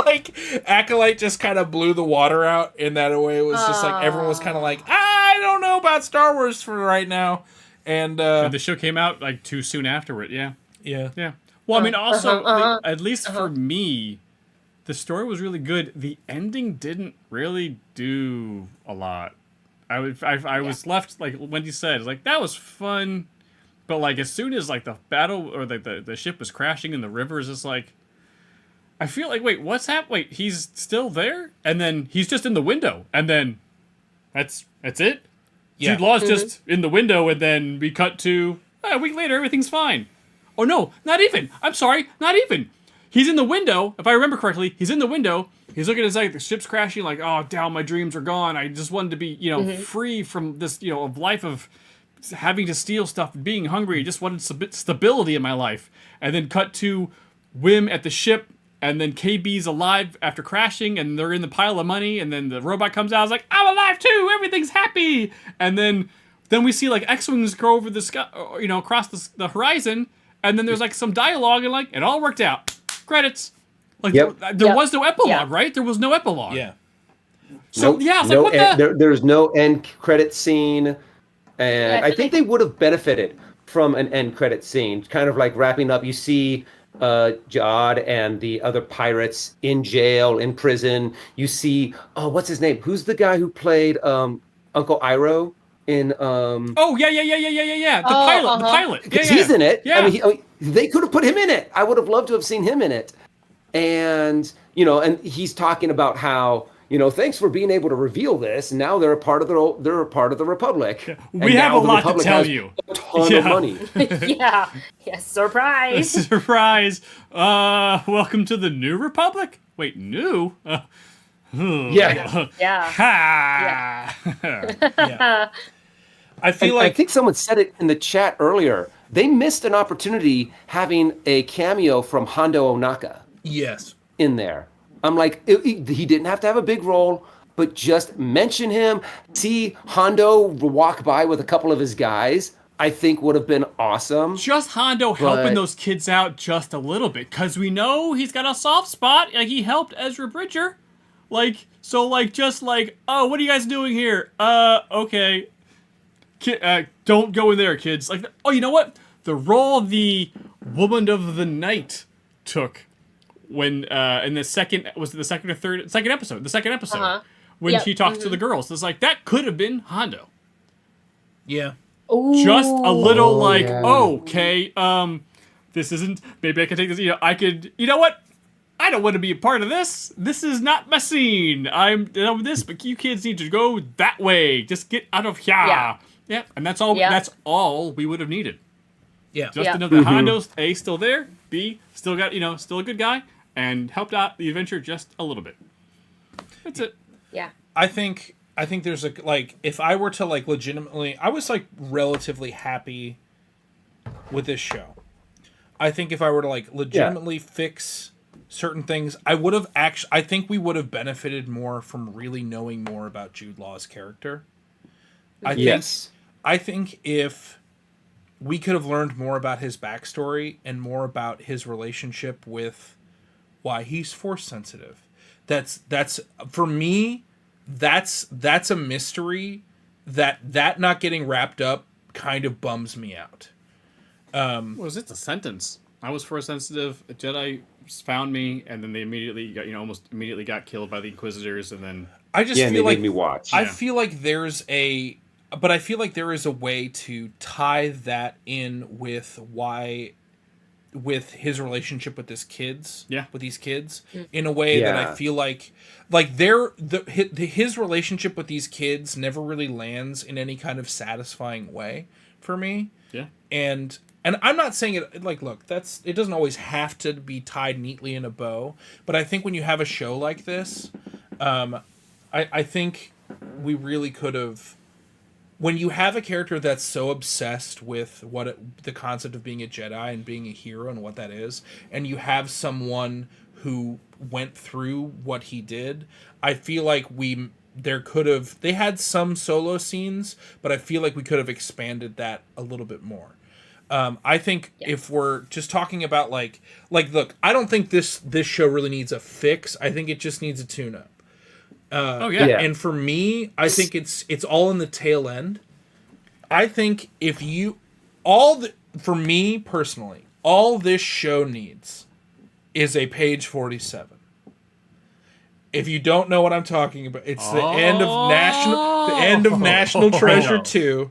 Like Acolyte just kind of blew the water out in that way. It was just like everyone was kind of like, I don't know about Star Wars for right now, and the show came out like too soon afterward. Yeah. Well, I mean, also at least for me, the story was really good. The ending didn't really do a lot. I was left, like Wendy said, like that was fun, but like as soon as like the battle or the ship was crashing in the rivers, it's like I feel like wait, what's happening? Wait, he's still there, and then he's just in the window, and then that's it. Yeah. Jude Law's just in the window, and then we cut to a week later, everything's fine. Oh no, not even. I'm sorry, not even. He's in the window. If I remember correctly, he's in the window. He's looking at his like the ship's crashing. Like, oh, down, my dreams are gone. I just wanted to be, free from this, of life of having to steal stuff and being hungry. I just wanted stability in my life. And then cut to Wim at the ship. And then KB's alive after crashing, and they're in the pile of money. And then the robot comes out. I was like, I'm alive too. Everything's happy. And then we see like X-wings go over the sky, across the horizon. And then there's like some dialogue, and like it all worked out. Credits. Like there was no epilogue, right? There was no epilogue. Yeah. So Nope. yeah, I was no like, what the? there's no end credit scene, and I think they would have benefited from an end credit scene, kind of like wrapping up. You see Jod and the other pirates in jail, in prison. You see, what's his name? Who's the guy who played Uncle Iroh in? Oh yeah. The pilot. The pilot. Because he's in it. Yeah. I mean, they could have put him in it. I would have loved to have seen him in it. And and he's talking about how thanks for being able to reveal this. Now they're a part of the Republic. We have a lot to tell you. A ton of money. Yeah. Yes. Surprise. Surprise. Welcome to the New Republic. Wait, new? Yeah. Yeah. Ha. Yeah. I feel I think someone said it in the chat earlier. They missed an opportunity having a cameo from Hondo Onaka yes. in there. I'm like, he didn't have to have a big role, but just mention him. See Hondo walk by with a couple of his guys, I think would have been awesome. Just Hondo helping those kids out just a little bit, because we know he's got a soft spot. Like, he helped Ezra Bridger. Oh, what are you guys doing here? Okay. Don't go in there, kids. Like, oh, you know what? The role the Woman of the Night took when in the second second episode when she talks to the girls. It's like that could have been Hondo. Yeah. Ooh. Just a little okay, this isn't, maybe I can take this, I could, you know what? I don't want to be a part of this. This is not my scene. I'm done with this, but you kids need to go that way. Just get out of here. Yeah. And that's all. Yeah. That's all we would have needed. Yeah. Just to know that Hondo's A, still there, B, still got, still a good guy, and helped out the adventure just a little bit. That's it. Yeah. I think there's if I were to legitimately, I was relatively happy with this show. I think if I were to legitimately fix certain things, I think we would have benefited more from really knowing more about Jude Law's character. I think if we could have learned more about his backstory and more about his relationship with why he's force sensitive. That's for me, that's a mystery that not getting wrapped up kind of bums me out. Was it a sentence? I was force sensitive. A Jedi found me, and then they immediately got, almost immediately got killed by the Inquisitors, and then I just feel they like made me watch. I feel like there is a way to tie that in with his relationship with his kids. Yeah. With these kids in a way that I feel like his relationship with these kids never really lands in any kind of satisfying way for me. Yeah. And I'm not saying it look, it doesn't always have to be tied neatly in a bow, but I think when you have a show like this, I think we really could have, when you have a character that's so obsessed with the concept of being a Jedi and being a hero and what that is, and you have someone who went through what he did, I feel like they had some solo scenes, but I feel like we could have expanded that a little bit more. I think if we're just talking about look, I don't think this show really needs a fix. I think it just needs a tune-up. And for me, I think it's all in the tail end. I think for me personally, all this show needs is a page 47. If you don't know what I'm talking about, it's the end of National Treasure 2.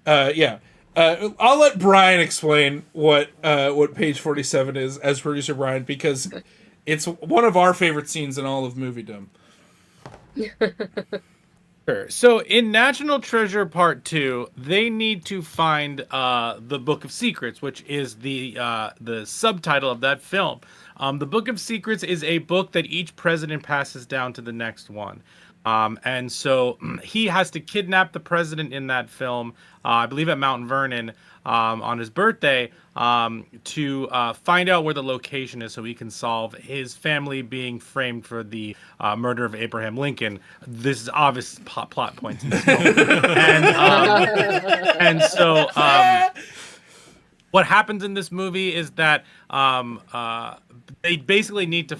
I'll let Brian explain what page 47 is as producer Brian, because it's one of our favorite scenes in all of moviedom. Sure. So in National Treasure Part 2, they need to find the Book of Secrets, which is the subtitle of that film. The Book of Secrets is a book that each president passes down to the next one. And so he has to kidnap the president in that film, I believe at Mount Vernon, on his birthday, to find out where the location is so he can solve his family being framed for the murder of Abraham Lincoln. This is obvious plot points in this film. And so what happens in this movie is that they basically need to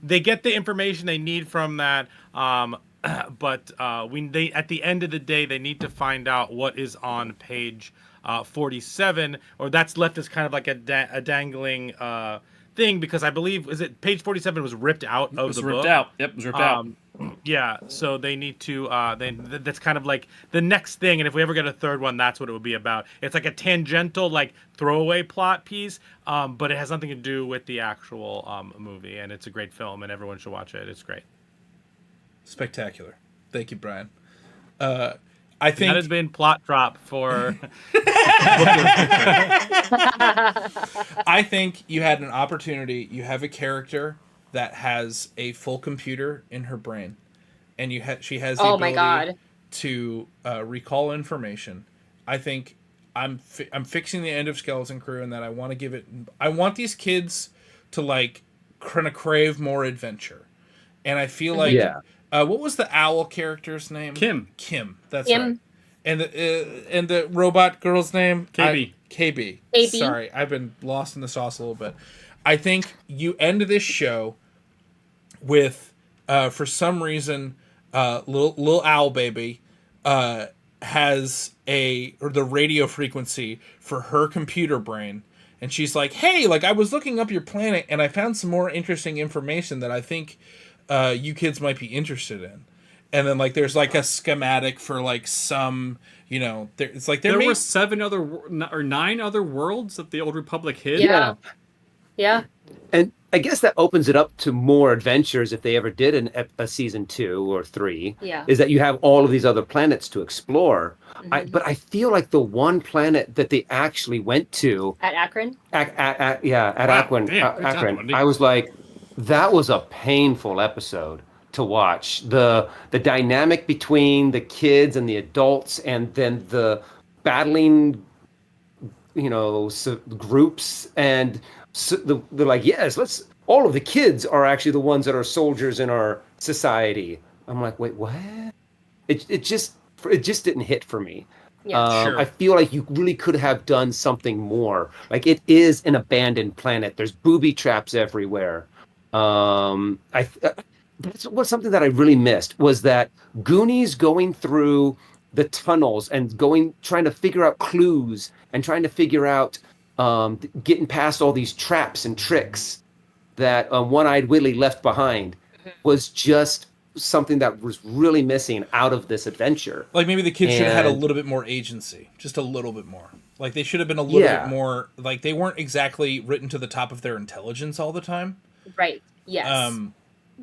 they get the information they need from that, but they at the end of the day they need to find out what is on page 47, or that's left as kind of like a dangling thing, because I believe page 47 was ripped out of the book. It was ripped out. Yep, it was ripped out. Yeah, so they need to that's kind of like the next thing, and if we ever get a third one, that's what it would be about. It's like a tangential, like, throwaway plot piece, but it has nothing to do with the actual movie, and it's a great film, and everyone should watch it. It's great. Spectacular. Thank you, Brian. I think that has been plot drop for I think you had an opportunity. You have a character that has a full computer in her brain, and she has the ability to recall information. I think I'm fixing the end of Skeleton Crew, and that I want to give it. I want these kids to like kind of crave more adventure, and I feel like what was the owl character's name? Kim. That's right. And the robot girl's name? KB. KB. Sorry, I've been lost in the sauce a little bit. I think you end this show with, for some reason, little owl baby has the radio frequency for her computer brain, and she's like, "Hey, like I was looking up your planet, and I found some more interesting information that I think you kids might be interested in." And then like there's like a schematic for like some, it's like there were 9 other worlds that the Old Republic hid. Yeah. And I guess that opens it up to more adventures if they ever did a season 2 or 3. Yeah. Is that you have all of these other planets to explore. But I feel like the one planet that they actually went to at Akron. At Akron. Akron. I was like, that was a painful episode to watch. The dynamic between the kids and the adults, and then the battling, groups, and they're like, yes, let's. All of the kids are actually the ones that are soldiers in our society. I'm like, wait, what? It just didn't hit for me. Yeah, sure. I feel like you really could have done something more. Like, it is an abandoned planet. There's booby traps everywhere. That's something that I really missed, was that Goonies going through the tunnels and trying to figure out clues and trying to figure out getting past all these traps and tricks that One-Eyed Willie left behind was just something that was really missing out of this adventure. Like maybe the kids should have had a little bit more agency, just a little bit more. Like they should have been a little bit more, like they weren't exactly written to the top of their intelligence all the time. Right. Yes.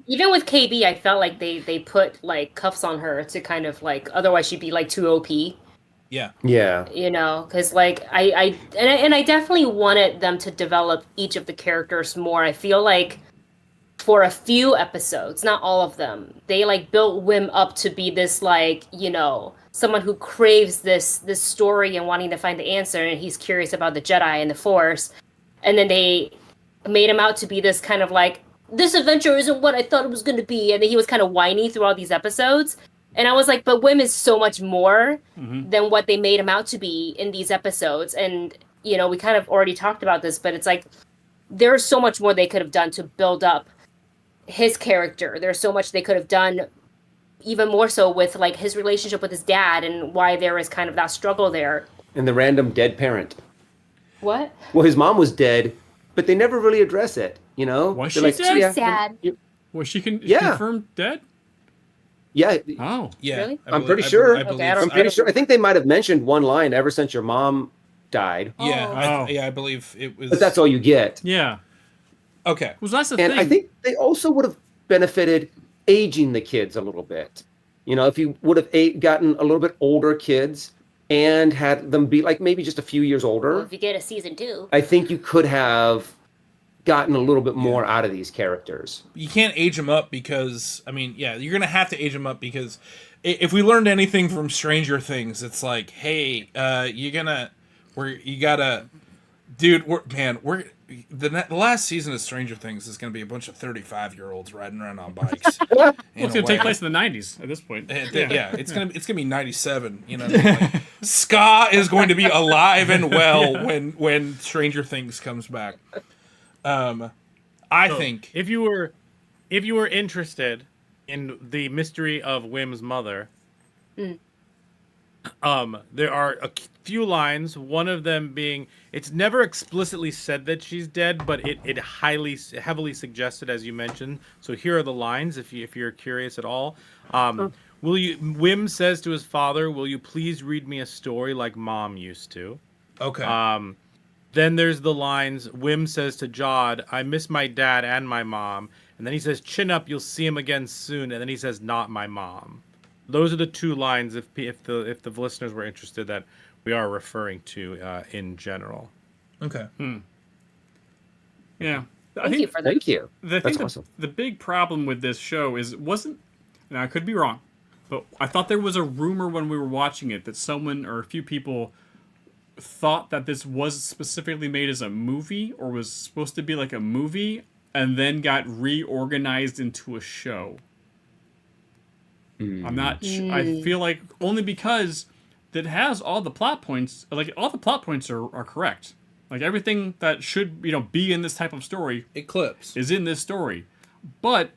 Even with KB, I felt like they put like cuffs on her to kind of like, otherwise she'd be like too OP. Yeah. Yeah. Because like I definitely wanted them to develop each of the characters more. I feel like for a few episodes, not all of them, they like built Wim up to be this like, someone who craves this story and wanting to find the answer, and he's curious about the Jedi and the Force. And then they made him out to be this kind of like, this adventure isn't what I thought it was going to be. And then he was kind of whiny through all these episodes. And I was like, but Wim is so much more than what they made him out to be in these episodes. And, we kind of already talked about this, but it's like, there's so much more they could have done to build up his character. There's so much they could have done, even more so with like his relationship with his dad and why there is kind of that struggle there. And the random dead parent. What? Well, his mom was dead, but they never really address it. Was she dead? So sad. Was she confirmed dead? Yeah. Oh. Yeah. Really? I'm pretty sure. I'm pretty sure. I think they might have mentioned one line, ever since your mom died. Yeah. I believe it was. But that's all you get. Yeah. Okay. Well, that's the and thing. I think they also would have benefited aging the kids a little bit. You know, if you would have gotten a little bit older kids and had them be like maybe just a few years older, Well, if you get a season 2, I think you could have gotten a little bit more out of these characters. You can't age them up because, I mean, yeah, you're going to have to age them up because if we learned anything from Stranger Things, it's like, hey, the last season of Stranger Things is going to be a bunch of 35-year-olds riding around on bikes. It's going to take place in the 90s at this point. Yeah, it's gonna be 97. You know, like, ska is going to be alive and well when Stranger Things comes back. I think if you were interested in the mystery of Wim's mother, there are a few lines. One of them being, it's never explicitly said that she's dead, but it heavily suggested, as you mentioned. So here are the lines, if you're curious at all. Wim says to his father, "Will you please read me a story like Mom used to?" Okay. Then there's the lines, Wim says to Jod, "I miss my dad and my mom." And then he says, "Chin up, you'll see him again soon." And then he says, "Not my mom." Those are the two lines, if the listeners were interested, that we are referring to in general. Okay. Yeah. Thank you for that. Thank you. That's awesome. The big problem with this show now I could be wrong, but I thought there was a rumor when we were watching it that someone or a few people thought that this was specifically made as a movie or was supposed to be like a movie and then got reorganized into a show. I'm not sure. I feel like only because that has all the plot points, like all the plot points are correct. Like everything that should, be in this type of story is in this story. But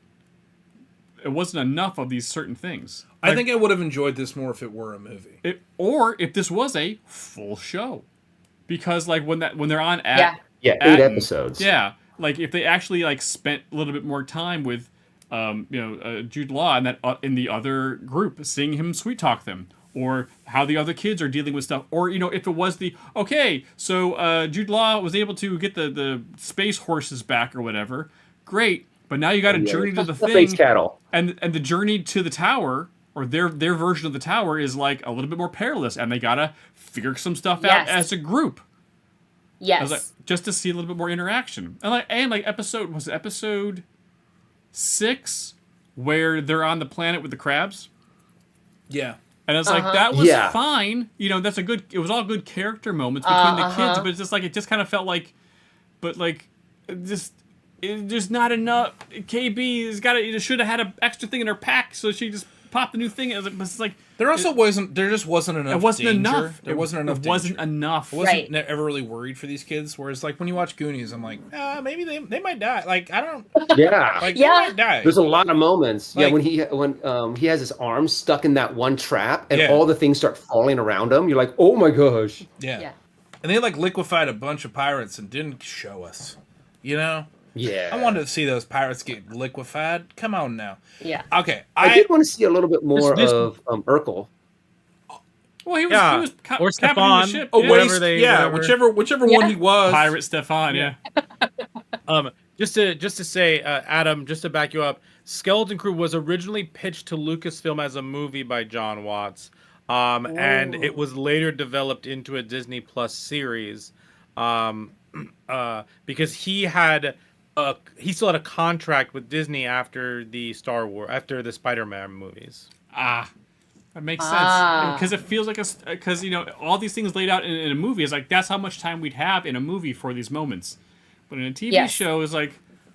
it wasn't enough of these certain things. I think I would have enjoyed this more if it were a movie. Or if this was a full show. Because like when they're on at 8 episodes. Yeah. Like if they actually spent a little bit more time with Jude Law and that in the other group, seeing him sweet talk them, or how the other kids are dealing with stuff, or if it was so Jude Law was able to get the space horses back or whatever, great, but now you got a journey to the thing, space cattle, and the journey to the tower, or their version of the tower is like a little bit more perilous, and they gotta figure some stuff out as a group. Yes, I was like, just to see a little bit more interaction, and episode 6 where they're on the planet with the crabs. Yeah. And it's like, that was fine. That's it was all good character moments between the kids, but it's just it just kind of felt like, there's not enough. KB should have had an extra thing in her pack, so she just popped the new thing. It was like, there just wasn't enough. It wasn't danger. enough. There wasn't enough. It wasn't enough. I wasn't ever really worried for these kids. Whereas, when you watch Goonies, I'm like, maybe they might die. Like, I don't. Yeah. They might die. There's a lot of moments. When he has his arms stuck in that one trap, and all the things start falling around him. You're like, oh my gosh. Yeah. And they liquefied a bunch of pirates and didn't show us. Yeah. I wanted to see those pirates get liquefied. Come on now. Yeah. Okay. I did want to see a little bit more of Urkel. Well, he was or captaining Stefan, the ship. whatever whichever one he was. Pirate Stefan, yeah. Just to say, Adam, just to back you up, Skeleton Crew was originally pitched to Lucasfilm as a movie by John Watts, and it was later developed into a Disney Plus series, because he still had a contract with Disney after the Spider-Man movies. That makes sense, because it feels like because all these things laid out in a movie is like, that's how much time we'd have in a movie for these moments, but in a TV show is like,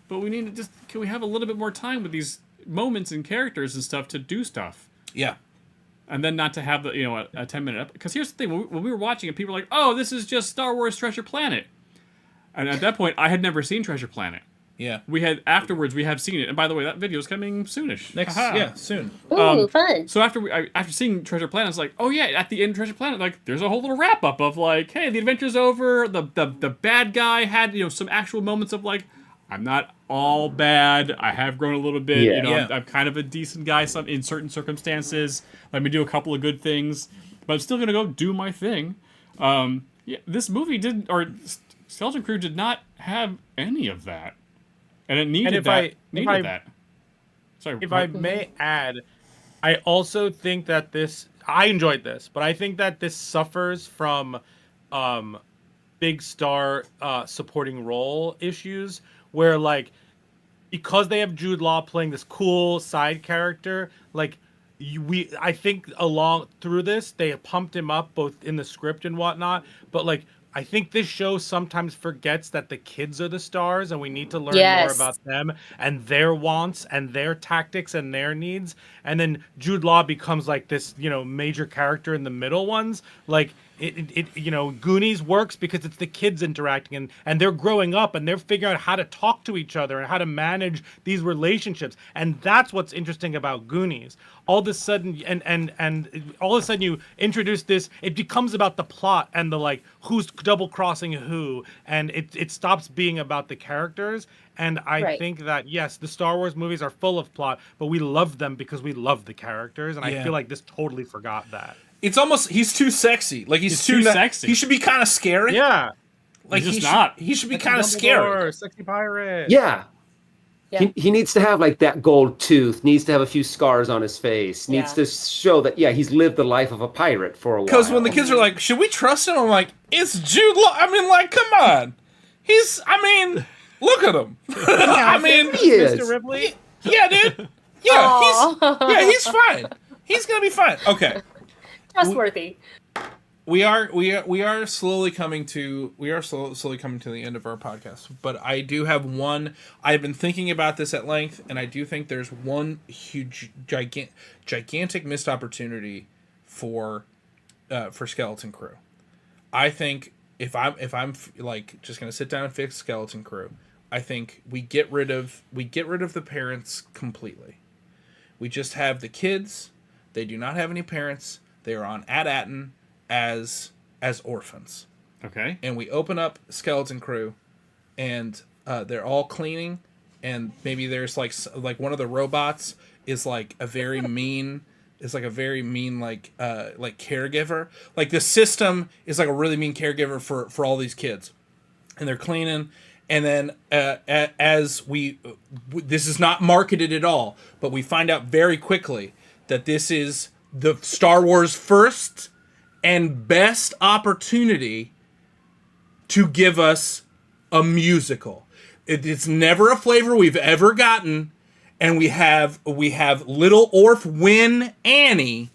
but we need to can we have a little bit more time with these moments and characters and stuff to do stuff, and then not to have the a 10-minute because here's the thing, when we were watching it, people were like, oh, this is just Star Wars Treasure Planet, and at that point I had never seen Treasure Planet. We have seen it, and by the way, that video is coming soonish. Soon. Ooh, fun. So after seeing Treasure Planet, it's like, oh yeah, at the end of Treasure Planet, there's a whole little wrap up of hey, the adventure's over. The bad guy had some actual moments of I'm not all bad. I have grown a little bit. I'm kind of a decent guy in certain circumstances. Let me do a couple of good things, but I'm still gonna go do my thing. This movie Skeleton Crew did not have any of that. And it needed that. Sorry. If I may add, I also think that I enjoyed this, but I think that this suffers from big star supporting role issues where, like, because they have Jude Law playing this cool side character, like, I think along through this they pumped him up both in the script and whatnot, but like I think this show sometimes forgets that the kids are the stars and we need to learn more about them and their wants and their tactics and their needs. And then Jude Law becomes like this, major character in the middle ones. Like Goonies works because it's the kids interacting and they're growing up and they're figuring out how to talk to each other and how to manage these relationships. And that's what's interesting about Goonies. All of a sudden, and all of a sudden you introduce this, it becomes about the plot and the like, who's double crossing who, and it stops being about the characters. And I think that yes, the Star Wars movies are full of plot, but we love them because we love the characters, and I feel like this totally forgot that. It's almost he's too sexy. Like he's too sexy. He should be kind of scary. Yeah, like he's just not. He should be kind of scary. Sexy pirate. Yeah. He needs to have like that gold tooth, needs to have a few scars on his face, needs to show that, he's lived the life of a pirate for a while. Because when the kids are like, should we trust him? I'm like, it's Jude Law. I mean, like, come on. Look at him. He is. Mr. Ripley? Yeah, dude. Yeah, he's fine. He's going to be fine. Okay. Trustworthy. We are slowly coming to the end of our podcast, but I do have one. I've been thinking about this at length, and I do think there's one huge, gigantic missed opportunity for Skeleton Crew. I think if I'm like just gonna sit down and fix Skeleton Crew, I think we get rid of the parents completely. We just have the kids. They do not have any parents. They are on At-Atten as orphans. Okay. And we open up Skeleton Crew, and they're all cleaning, and maybe there's like one of the robots is like a very mean like caregiver. Like the system is like a really mean caregiver for all these kids, and they're cleaning. And then as this is not marketed at all, but we find out very quickly that this is the Star Wars first and best opportunity to give us a musical. It's never a flavor we've ever gotten, and we have little Orph Win Annie,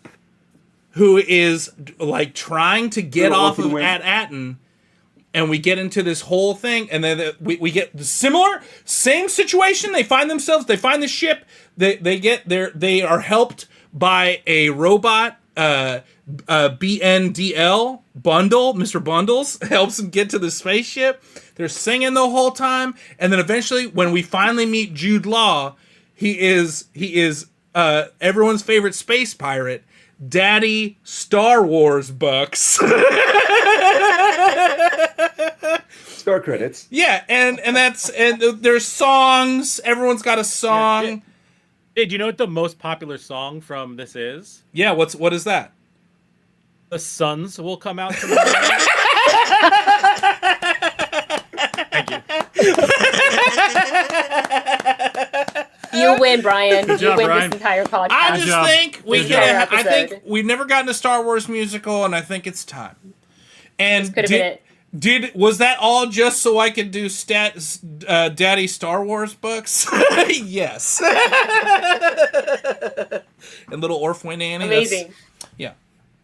who is like trying to get off of At-Atten, and we get into this whole thing, and then we get the same situation. They find the ship. They are helped by a robot. BNDL Bundle, Mr. Bundles helps them get to the spaceship. They're singing the whole time, and then eventually, when we finally meet Jude Law, he is everyone's favorite space pirate, Daddy Star Wars Bucks. Star credits. Yeah, and there's songs. Everyone's got a song. Hey, do you know what the most popular song from this is? Yeah, what is that? The Suns will come out tomorrow. Thank you. You win, Brian. Good You job, win Brian. this entire podcast. I just think I think episode. we've never gotten a Star Wars musical, and I think it's time. And Could have been it. Was that all just so I could do Daddy Star Wars books? Yes. And little Orph Win Annie. Amazing. Yeah.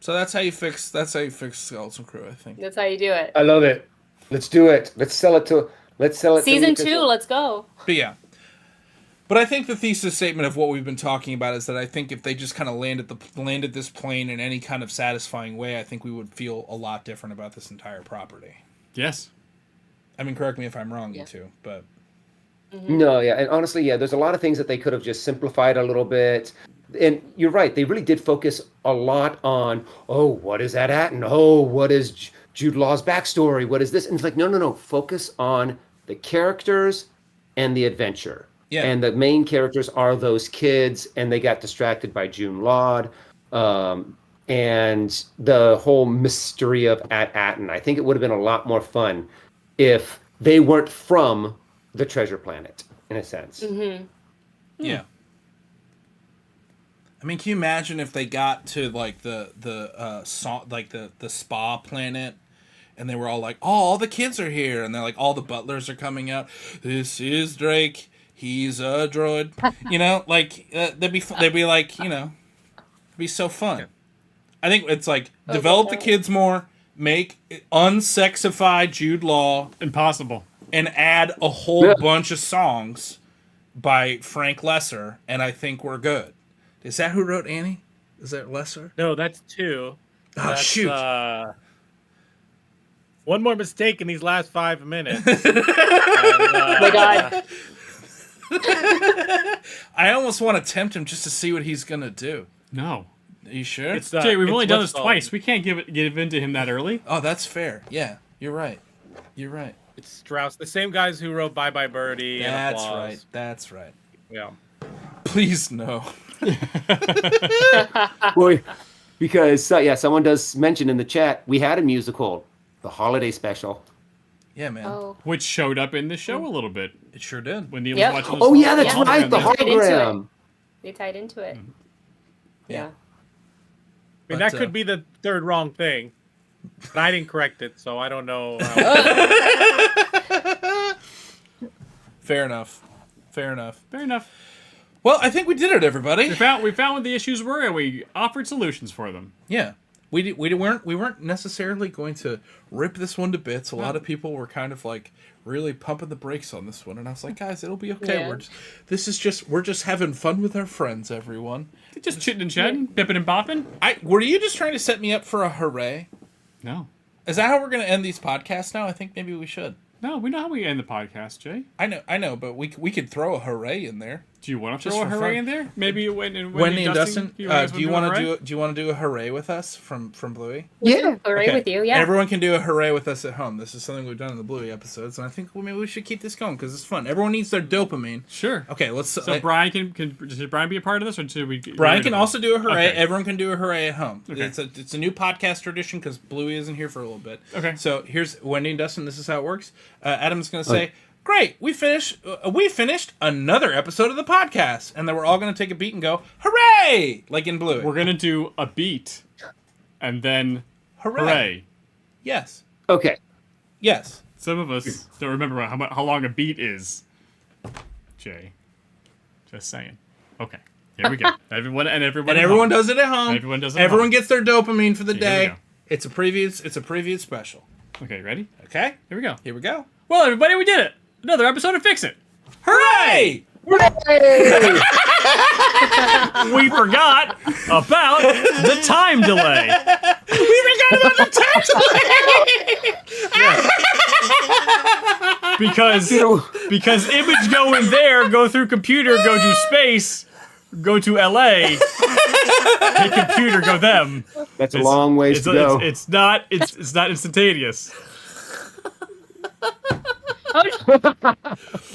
So that's how you fix Skeleton Crew, I think. That's how you do it. I love it. Let's do it. Let's sell it. Season to 2, let's go. But yeah. But I think the thesis statement of what we've been talking about is that I think if they just kind of landed this plane in any kind of satisfying way, I think we would feel a lot different about this entire property. Yes. I mean, correct me if I'm wrong, you two, but... No, yeah, and honestly, there's a lot of things that they could have just simplified a little bit. And you're right, they really did focus a lot on, what is At-Atten? What is Jude Law's backstory? What is this? And it's like, no, focus on the characters and the adventure. Yeah. And the main characters are those kids, and they got distracted by Jude Law, and the whole mystery of At-Atten. I think it would have been a lot more fun if they weren't from the treasure planet, in a sense. Mm-hmm. Yeah. I mean, can you imagine if they got to like the spa planet, and they were all like, "Oh, all the kids are here," and they're like, all the butlers are coming out. This is Drake. He's a droid. You know, like they'd be like, you know, it'd be so fun. I think it's like develop the kids more, make unsexified Jude Law Impossible. and add a whole bunch of songs by Frank Lesser, and I think we're good. Is that who wrote Annie? Is that Lesser? No, that's 2. Oh, That's, shoot. One more mistake in these last 5 minutes. Oh my god. I almost want to tempt him just to see what he's going to do. No. Are you sure? It's, Jay, we've it's only done what's this called- twice. We can't give into him that early. Oh, that's fair. Yeah, you're right. You're right. It's Strauss, the same guys who wrote Bye Bye Birdie. That's and Applause. right. That's right. Yeah. Please, no. Well, because someone does mention in the chat we had a musical, the holiday special. Yeah, man. Oh. Which showed up in the show a little bit It sure did. when Neil Yep. was watching. Oh yeah, that's Yeah. right, the Tied into it. hologram. They tied into it. Yeah. I mean, But, that could be the third wrong thing. But I didn't correct it, so I don't know. Fair enough. Fair enough. Fair enough. Well, I think we did it, everybody. We found what the issues were, and we offered solutions for them. Yeah. We weren't necessarily going to rip this one to bits. A lot of people were kind of like really pumping the brakes on this one, and I was like, guys, it'll be okay. Yeah. We're just having fun with our friends, everyone. Just chitting and chatting, bipping and bopping. Were you just trying to set me up for a hooray? No. Is that how we're going to end these podcasts now? I think maybe we should. No, we know how we end the podcast, Jay. I know, but we could throw a hooray in there. Do you want to Just throw a for hooray fun. in there? Maybe Wendy and Dustin, do you want to do? do a hooray with us from Bluey? Yeah. Hooray with you, yeah. Everyone can do a hooray with us at home. This is something we've done in the Bluey episodes, and I think maybe we should keep this going because it's fun. Everyone needs their dopamine. Sure. Okay, let's. So Brian should Brian be a part of this, or should we? Brian can also do a hooray. Okay. Everyone can do a hooray at home. Okay. It's a new podcast tradition because Bluey isn't here for a little bit. Okay. So here's Wendy and Dustin. This is how it works. Adam's going to say, "Great, we finished another episode of the podcast," and then we're all going to take a beat and go, "Hooray!" Like in Bluey. We're gonna do a beat, and then Hooray. hooray. Yes. Okay. Yes. Some of us don't remember how long a beat is. Jay, just saying. Okay, here we go. Everyone does it at home. Everyone does it at Everyone home. gets their dopamine for the Here we day. go. It's a preview special. Okay, ready? Okay? Here we go. Here we go. Well, everybody, we did it. Another episode of Fix It. Hooray! We forgot about the time delay. Because image go in there, go through computer, go to space, go to LA, hit computer, go them. That's a long ways to go. It's not instantaneous.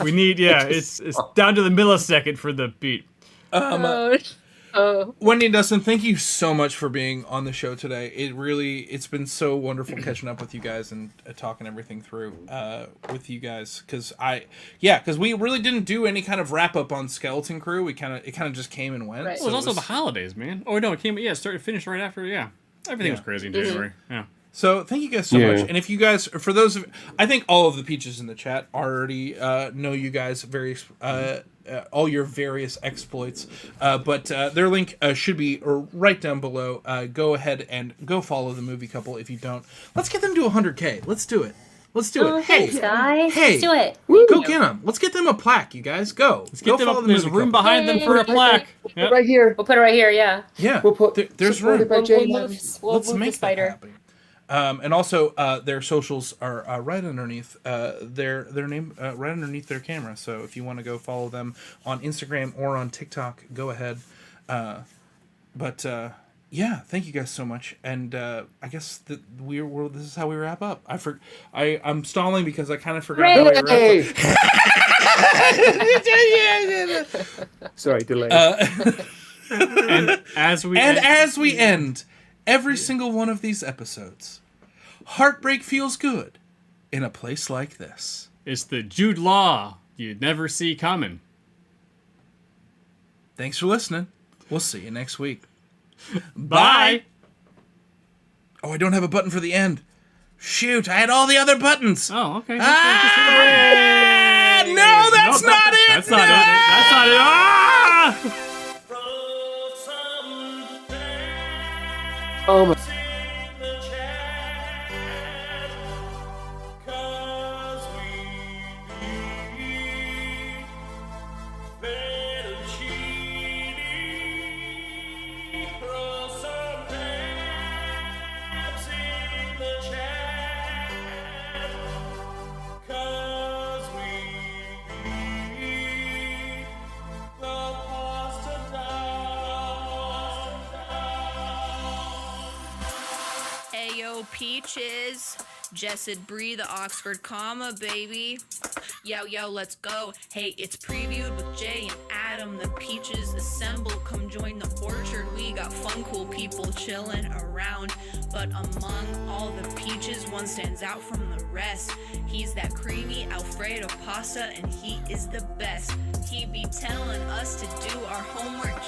We need it's down to the millisecond for the beat. Wendy and Dustin, thank you so much for being on the show today. It's been so wonderful catching up with you guys and talking everything through with you guys. Because we really didn't do any kind of wrap up on Skeleton Crew. It kind of just came and went. Right. Well, it was also the holidays, man. Oh no, it came. Yeah, finished right after. Yeah, everything was crazy in January. Yeah. So thank you guys so much. And if you guys, for those of, I think all of the peaches in the chat already know you guys all your various exploits. But their link should be right down below. Go ahead and go follow the movie couple if you don't. Let's get them to 100K. Let's do it. Let's do it. Hey, Thanks, guys. hey, Let's do it. Go get them. Let's get them a plaque, you guys. Go. Let's get them up. There's room behind them for a plaque. Yep. Right here. We'll put it right here, yeah. Yeah. We'll put there's supported room. by Jay. We'll Let's move make the spider. that happen. And also, their socials are right underneath their name, right underneath their camera. So if you want to go follow them on Instagram or on TikTok, go ahead. Yeah, thank you guys so much. And I guess that this is how we wrap up. I'm stalling because I kind of forgot how we wrapped up. Sorry, delay. And as we end every single one of these episodes, heartbreak feels good in a place like this. it's the Jude Law you'd never see coming. Thanks for listening. We'll see you next week. Bye. Oh, I don't have a button for the end. Shoot, I had all the other buttons. Oh, okay. No, that's not it. That's not it. That's not it. Ah! Oh my. Ayo, Peaches. Jessid Bree, the Oxford comma, baby. Yo, let's go. Hey, it's previewed with Jay and Adam. The Peaches assemble. Come join the orchard. We got fun, cool people chilling around. But among all the peaches, one stands out from the rest. He's that creamy Alfredo pasta, and he is the best. He be telling us to do our homework.